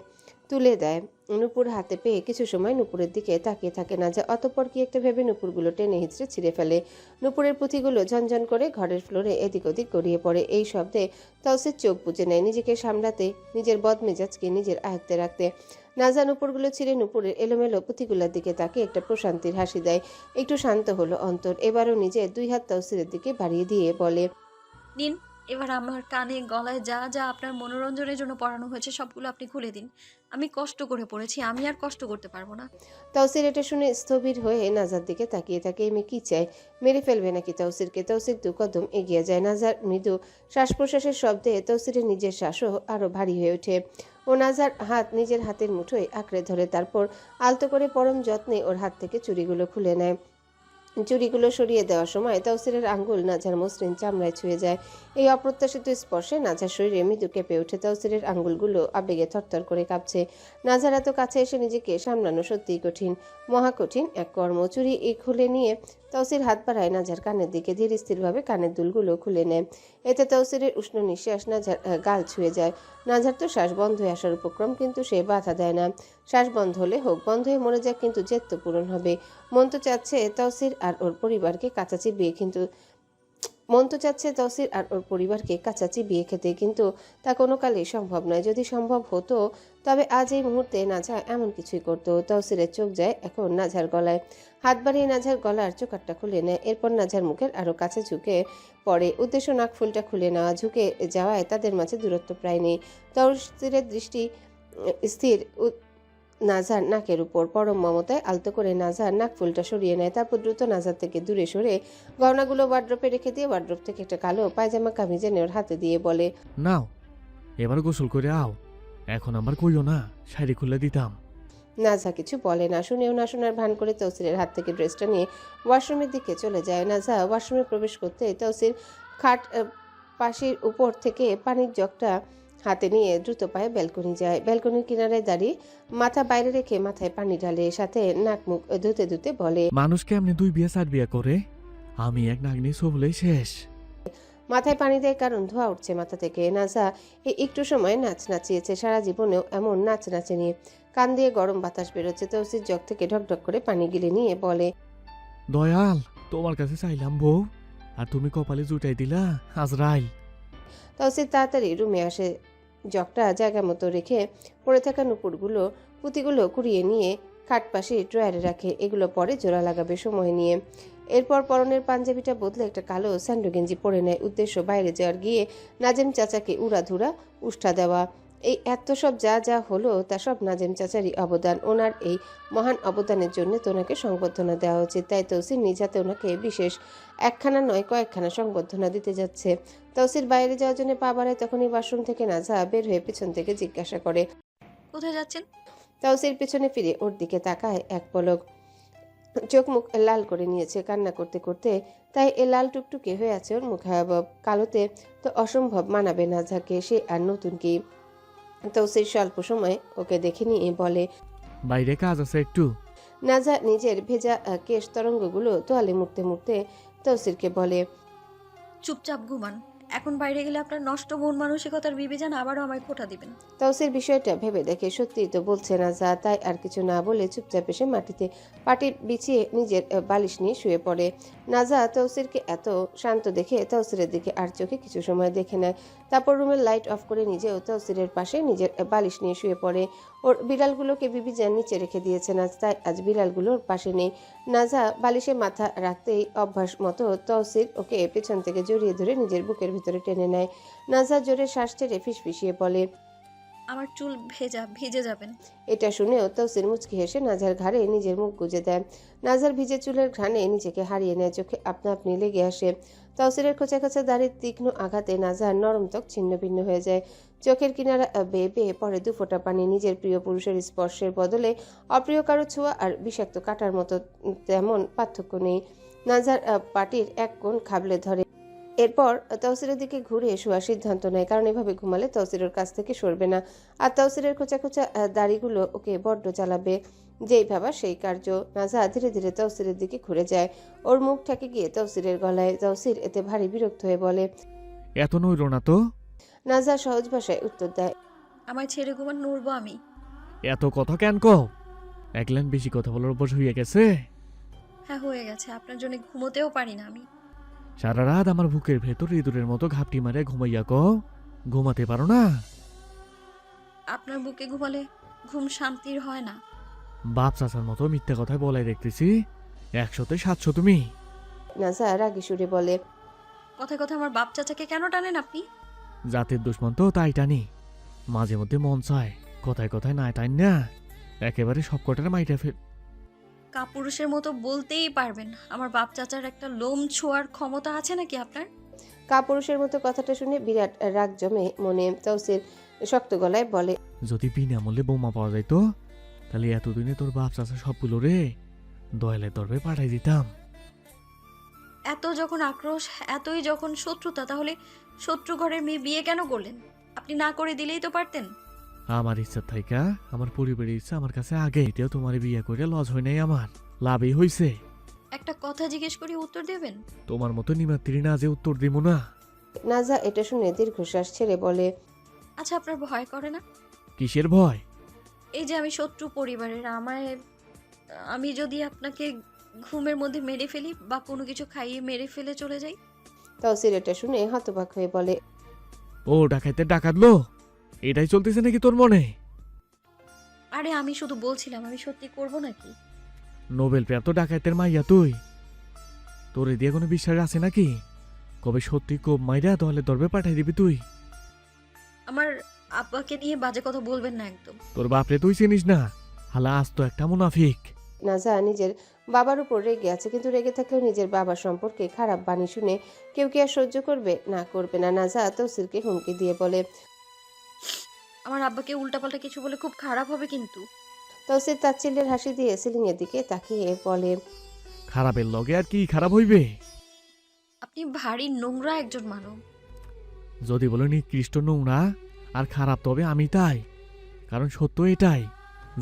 তুলে দেয়। নুপুর হাতে পেয়ে কিছু সময় নুপুরের দিকে তাকিয়ে থাকে নাজা। অতঃপর কি একটা ভেবে নুপুরগুলো টেনে হিঁচড়ে ছিঁড়ে ফেলে। নুপুরের পুঁথিগুলো ঝনঝন করে ঘরের ফ্লোরে এদিক ওদিক গড়িয়ে পড়ে। এই শব্দে তাওসির চোখ বুজে নেয়, নিজেকে সামলাতে, নিজের বদমেজাজকে নিজের আয়ত্তে রাখতে। নাজা নুপুরগুলো ছিঁড়ে নুপুরের এলোমেলো পুঁথিগুলোর দিকে তাকে একটা প্রশান্তির হাসি দেয়। একটু শান্ত হলো অন্তর। এবারও নিজের দুই হাত তাওসিরের দিকে বাড়িয়ে দিয়ে বলে, নিন, এবার আমার কানে গলায় যা যা আপনার মনোরঞ্জনের জন্য পড়ানো হয়েছে সবগুলো আপনি খুলে দিন। আমি কষ্ট করে পড়েছি, আমি আর কষ্ট করতে পারবো না। তাওসির এটা শুনে স্থবির হয়ে নাজার দিকে তাকিয়ে থাকে। এই মেয়ে কি চায়? মেরে ফেলবে নাকি তাওসিরকে? তাওসির দু কদম এগিয়ে যায়। নাজার মৃদু শ্বাস প্রশ্বাসের শব্দে তাওসিরের নিজের শ্বাসও আরো ভারী হয়ে ওঠে। ও নাজার হাত নিজের হাতের মুঠোয় আঁকড়ে ধরে, তারপর আলতো করে পরম যত্নে ওর হাত থেকে চুড়িগুলো খুলে নেয়। চুড়িগুলো সরিয়ে দেওয়ার সময় তাওসিরের আঙ্গুল নাজার মসৃণ চামড়ায় ছুঁয়ে যায়। এই অপ্রত্যাশিত স্পর্শে নাজার শরীরে মৃদু কেঁপে ওঠে। তাওসিরের আঙ্গুলগুলো আবেগে থরথর করে কাঁপছে। নাজার এত কাছে এসে নিজেকে সামলানো সত্যিই কঠিন, মহা কঠিন এক কর্ম। চুড়ি খুলে নিয়ে তাওসির হাত বাড়ায় নাজার কানের দিকে, ধীর স্থিরভাবে কানের দুলগুলো খুলে নেয়। এতে তাওসিরের উষ্ণ নিঃশ্বাস নাজার গাল ছুঁয়ে যায়। নাজার তো শ্বাস বন্ধ হয়ে আসার উপক্রম, কিন্তু সে বাধা দেয় না। শ্বাস বন্ধ হলে হোক, বন্ধ হয়ে মরে যাক, কিন্তু জেদ তো পূরণ হবে। মন তো চাচ্ছে তাওসির আর ওর পরিবারকে কাছাকাছি বিয়ে খেতে, কিন্তু তা কোনো কালেই সম্ভব নয়। যদি সম্ভব হতো তবে আজ এই মুহূর্তে নাজা এমন কিছুই করতো। তাওসিরের চোখ যায় এখন নাজার গলায়। হাত বাড়িয়ে নাজার গলার চোকারটা খুলে নেয়। এরপর নাজার মুখের আরো কাছে ঝুঁকে পড়ে। উদ্দেশ্য নাকফুলটা খুলে নেওয়া। ঝুঁকে যাওয়ায় তাদের মাঝে দূরত্ব প্রায় নেই। তাওসিরের দৃষ্টি স্থির নাজার নাকের উপর। পরম মমতায় আলতো করে নাজার নাকফুলটা সরিয়ে নেয়। তারপর দ্রুত নাজার থেকে দূরে সরে গহনাগুলো ওয়ার্ড্রপে রেখে দিয়ে ওয়ার্ড্রপ থেকে একটা কালো পায়জামা কামিজ এনে ওর হাতে দিয়ে বলে, নাও, এবার গোসল করে আও। এখন আমার কইও না, শাড়ি খুলে দিতাম। নাজা কিছু বলে না। শুনেও না শোনার ভান করে তাওসিরের হাত থেকে ড্রেসটা নিয়ে ওয়াশরুমের দিকে চলে যায়। নাজা ওয়াশরুমে প্রবেশ করতে তাওসির খাট পাশের উপর থেকে পানির জগটা হাতে নিয়ে দ্রুত পায়ে ব্যালকনি যায়। ব্যালকনির কিনারায় দাঁড়িয়ে মাথা বাইরে রেখে মাথায় পানি ঢালে, সাথে নাক মুখ ধুতে ধুতে বলে, মানুষ কেমনে 2 বিয়ে 4 বিয়ে করে? আমি এক নাগনি সবলেই শেষ। মাথায় পানি দেয় কারণ ধোয়া উঠছে মাথা থেকে। নাজা এই একটু সময় নাচ নাচিয়েছে, সারা জীবনেও এমন নাচ নাচেনি। কান দিয়ে গরম বাতাস বেরোচ্ছে। তাওসির জগ থেকে ঢকঢক করে পানি গিলে নিয়ে বলে, দয়াল, তোমার কাছে চাইলাম বউ, আর তুমি কপালে জুটাই দিলা আজরাইল। তাওসির তাড়াতাড়ি রুমে আসে। জগটা জায়গা মতো রেখে পড়ে থাকা পুঁতিগুলো কুড়িয়ে নিয়ে খাট পাশে ড্রয়ারে রাখে। এগুলো পরে জোড়া লাগাবে সময় নিয়ে। এরপর পরনের পাঞ্জাবিটা বদলে একটা কালো স্যান্ডো গেঞ্জি পরে নেয়। উদ্দেশ্য বাইরে যাওয়ার গিয়ে নাজেম চাচাকে উড়াধুরা উষ্ঠা দেওয়া। এই এত সব যা যা হলো তা সব নাজেম চাচারই অবদান। ওনার এই মহান অবদানের জন্য তো ওনাকে সংবর্ধনা দেওয়া উচিত। তাই তাওসির নিজ হাতে ওনাকে বিশেষ একখানা নয় কয়েকখানা সংবর্ধনা দিতে যাচ্ছে। তাওসির বাইরে যাওয়ার জন্য পা বাড়ায়, তখনই ওয়াশরুম থেকে নাজা বের হয়ে পিছন থেকে জিজ্ঞাসা করে, কোথায় যাচ্ছেন? তাওসির পিছনে ফিরে ওর দিকে তাকায় এক পলক। চোখ মুখ লাল করে নিয়েছে কান্না করতে করতে, তাই এ লাল টুকটুকে হয়ে আছে ওর মুখাবয়ব। কালোতে তো অসম্ভব মানাবে নাজাকে, সে আর নতুন কি। তাওসির স্বল্প সময় ওকে দেখে নিয়ে বলে, বাইরে কাজ আছে একটু। নাজা নিজের ভেজা কেশ তরঙ্গগুলো তোয়ালে মুড়তে মুড়তে তাওসিরকে বলে, চুপচাপ ঘুমান। এখন বাইরে গেলে আপনার নষ্ট মন মানসিকতার বিবেচনা আবারও আমায় খোঁটা দিবেন। তাওসির বিষয়টা ভেবে দেখে সত্যিই তো বলছে না যা, তাই আর কিছু না বলে চুপচাপ এসে মাটিতে পাটি বিছিয়ে নিজের বালিশ নিয়ে শুয়ে পড়ে। নাজা তাওসিরকে এত শান্ত দেখে তাওসিরের দিকে আর চোখে কিছু সময় দেখে নেয়। তারপর রুমের লাইট অফ করে নিজেও তাওসিরের পাশে নিজের বালিশ নিয়ে শুয়ে পড়ে। ওর বিড়ালগুলোকে বিবিজান নিচে রেখে দিয়েছে না, তাই আজ বিড়ালগুলোর পাশে নেই। নাজা বালিশে মাথা রাখতেই অভ্যাস মতো তাওসির ওকে পেছন থেকে জড়িয়ে ধরে নিজের বুকের ভিতরে টেনে নেয়। নাজা জোরে শ্বাস ছেড়ে ফিসফিসিয়ে বলে, আমার চুল ভিজে যাবেন। এটা শুনেও তাওসির মুচকি হেসে নাজার ঘাড়ে নিজের মুখ গুজে দেয়। নাজার ভিজে চুলের ঘ্রাণে নিজেকে হারিয়ে নেয়, চোখে আপনা আপনি লেগে আসে। তাওসিরের খোঁচা খোঁচা দাড়ির তীক্ষ্ণ আঘাতে নাজার নরম ত্বক ছিন্ন ভিন্ন হয়ে যায়। চোখের কিনারা বেয়ে বেয়ে পড়ে দুফোঁটা পানি। নিজের প্রিয় পুরুষের স্পর্শের বদলে অপ্রিয় কারো ছোঁয়া আর বিষাক্ত কাটার মতো তেমন পার্থক্য নেই। নাজার পাটির এক কোণ খাবলে ধরে। এরপর তাওসিরের দিকে ঘুরে শোয়ার সিদ্ধান্ত নেয়, কারণ এভাবে ঘুমালে তাওসিরের কাছ থেকে সরবে না, আর তাওসিরের খোঁচা খোঁচা দাড়িগুলো ওকে বড্ড জ্বালাবে। যেই ভাবা সেই কার্য। নাজা ধীরে ধীরে তাওসিরের দিকে ঘুরে যায়। ওর মুখ ঠেকে গিয়ে তাওসিরের গলায়। তাওসির এতে ভারী বিরক্ত হয়ে বলে, এত নইল না তো। নাজা সহজ ভাষায় উত্তর দেয়, আমায় ছেড়ে ঘুমান নড়বো আমি। এত কথা কেন কও? একলেন বেশি কথা বলার অভ্যাস হয়ে গেছে। হ্যাঁ হয়ে গেছে, আপনার জন্য ঘুমোতেও পারি না আমি। সারা রাত আমার বুকের ভেতর ইঁদুরের মতো ঘাপটি মারে ঘুমাইয়া কও, ঘুমাতে পারো না? আপনার বুকে ঘুমালে ঘুম শান্তির হয় না। বাপ চাচার মতো মিথ্যা কথায় বলাই দেখতেছি। 100তে 700 তুমি। নাজা রাগী সুরে বলে, কথায় কথায় আমার বাপ চাচাকে কেন টানেন আপনি? জাতের দুশ্মন তো তাই টানি। মাঝে মধ্যে মন চায় কথায় কথায় না টাইন না একেবারে সব কটার মাইটা ফেল। কাপুরুষের মতো বলতেই পারবেন। আমার বাপ চাচার একটা লোম ছোঁয়ার ক্ষমতা আছে নাকি আপনার? কাপুরুষের মতো কথাটা শুনে বিরাট রাগ জমে মনে। তাওসির শক্ত গলায় বলে, যদি বিনামূল্যে বোমা পাওয়া যাইত তাহলে এতদিনে তোর বাপ চাচা সবগুলো রে দয়ালের দরবে পাঠাই দিতাম। এত যখন আক্রোশ, এতই যখন শত্রুতা, তাহলে শত্রু ঘরের মেয়ে বিয়ে কেন করলেন? আপনি না করে দিলেই তো পারতেন। আমার ইচ্ছা থাইকা আমার পরিবারের ইচ্ছা আমার কাছে আগে। এটাও তোমার বিয়ে করে লজ হয় নাই, আমার লাভই হইছে। একটা কথা জিজ্ঞেস করি উত্তর দেবেন? তোমার মতো নিমাত্রী না যে উত্তর দিব না। নাজা এটা শুনে দীর্ঘশ্বাস ছেড়ে বলে, আচ্ছা আপনার ভয় করে না? কিসের ভয়? এই যে আমি শত্রু পরিবারের, আমি যদি আপনাকে ঘুমের মধ্যে মেরে ফেলি বা কোনো কিছু খাইয়ে মেরে ফেলে চলে যাই? তাওসির এটা শুনে হতবাক হয়ে বলে, ও ডাকাইতে ডাকাতলো, এটাই চলতেছে নাকি তোর মনে? আরে আমি শুধু বলছিলাম, আমি সত্যি করব নাকি? নোবেল প্রাপ্ত ডাকাইতের মাইয়া তুই, তোরে দিয়ে কোনো বিশ্বাস আছে নাকি? কবে সত্যি কোপ মাইরা তাহলে দরবে পাঠাই দিবি তুই? আমার আব্বাকে নিয়ে বাজে কথা বলবেন না একদম। তোর বাপরে তুই চিনিস না, হালা আজ তো একটা মুনাফিক। নাজা নিজের বাবার উপর রেগে আছে, কিন্তু রেগে থাকলেও নিজের বাবার সম্পর্কে খারাপ বাণী শুনে কেউ কি আর সহ্য করবে? না, করবে না। নাজা তাওসিরকে হুমকি দিয়ে বলে, আমার আব্বাকে উল্টাপাল্টা কিছু বলে খুব খারাপ হবে কিন্তু। তাওসির তাচ্ছিল্যের হাসি দিয়ে সিলিং এর দিকে তাকিয়ে বলে, খারাপের লগে আর কি খারাপ হইবে? আপনি ভারী নোংরা একজন মানব। যদি বলো নিকৃষ্ট নোংরা আর খারাপ, তবে আমি তাই, কারণ সত্য এটাই,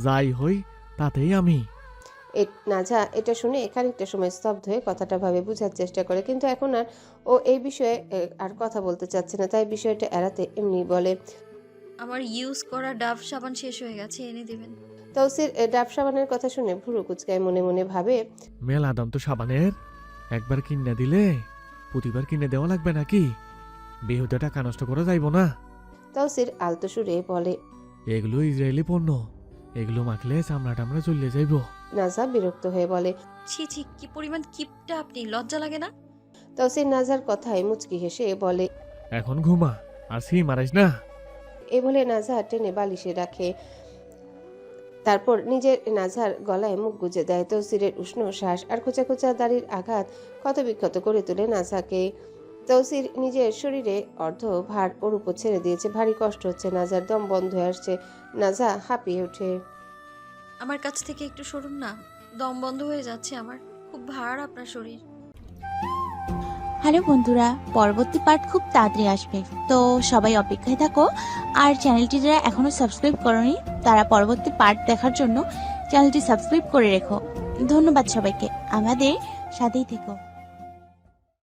যাই হই তাতেই আমি। নাজা এটা শুনে খানিকটা সময় স্তব্ধ হয়ে কথাটা ভাবে বোঝার চেষ্টা করে, কিন্তু এখন আর ও এই বিষয়ে আর কথা বলতে চাচ্ছে না, তাই বিষয়টা এড়াতে এমনি বলে, আমার ইউজ করা ডাভ সাবান শেষ হয়ে গেছে, এনে দিবেন। তাওসির ডাব সাবানের কথা শুনে ভুরু কুচকায়, মনে মনে ভাবে, মেলা দাম তো সাবানের, একবার কিনে দিলে প্রতিবার কিনে দেওয়া লাগবে নাকি? বেহুদা টাকা নষ্ট করা যাইব না। তাওসির আলতো সুরে বলে, এগুলো ইসরায়েলি পণ্য, এগুলো মাখলে চামড়া টামড়া চলে যাইব। নাজা বিরক্ত হয়ে বলে, ছি ছি, কি পরিমাণ কিপটা আপনি, লজ্জা লাগে না? তাওসির নাজার কথায় মুচকি হেসে বলে, এখন ঘুমা আর সি মারাইস না। এ বলে নাজা টেনে বালিশে রাখে, তারপর নিজের নাজার গলায় মুখ গুজে দেয়। তাওসিরের উষ্ণ শ্বাস আর খোঁচা খোঁচা দাড়ির আঘাত ক্ষতবিক্ষত করে তোলে নাজাকে। তাওসির নিজের শরীরে অর্ধ ভার ওর উপর ছেড়ে দিয়েছে, ভারী কষ্ট হচ্ছে, নাজার দম বন্ধ হয়ে আসছে। নাজা হাঁপিয়ে ওঠে, আমার কাছ থেকে একটু সরুন না, দম বন্ধ হয়ে যাচ্ছে আমার, খুব ভার আপনার শরীর। হ্যালো বন্ধুরা, পরবর্তী পার্ট খুব তাড়াতাড়ি আসবে, তো সবাই অপেক্ষায় থাকো। আর চ্যানেলটি যারা এখনো সাবস্ক্রাইব করোনি তারা পরবর্তী পার্ট দেখার জন্য চ্যানেলটি সাবস্ক্রাইব করে রেখো। ধন্যবাদ সবাইকে, আমাদের সাথেই থেকো।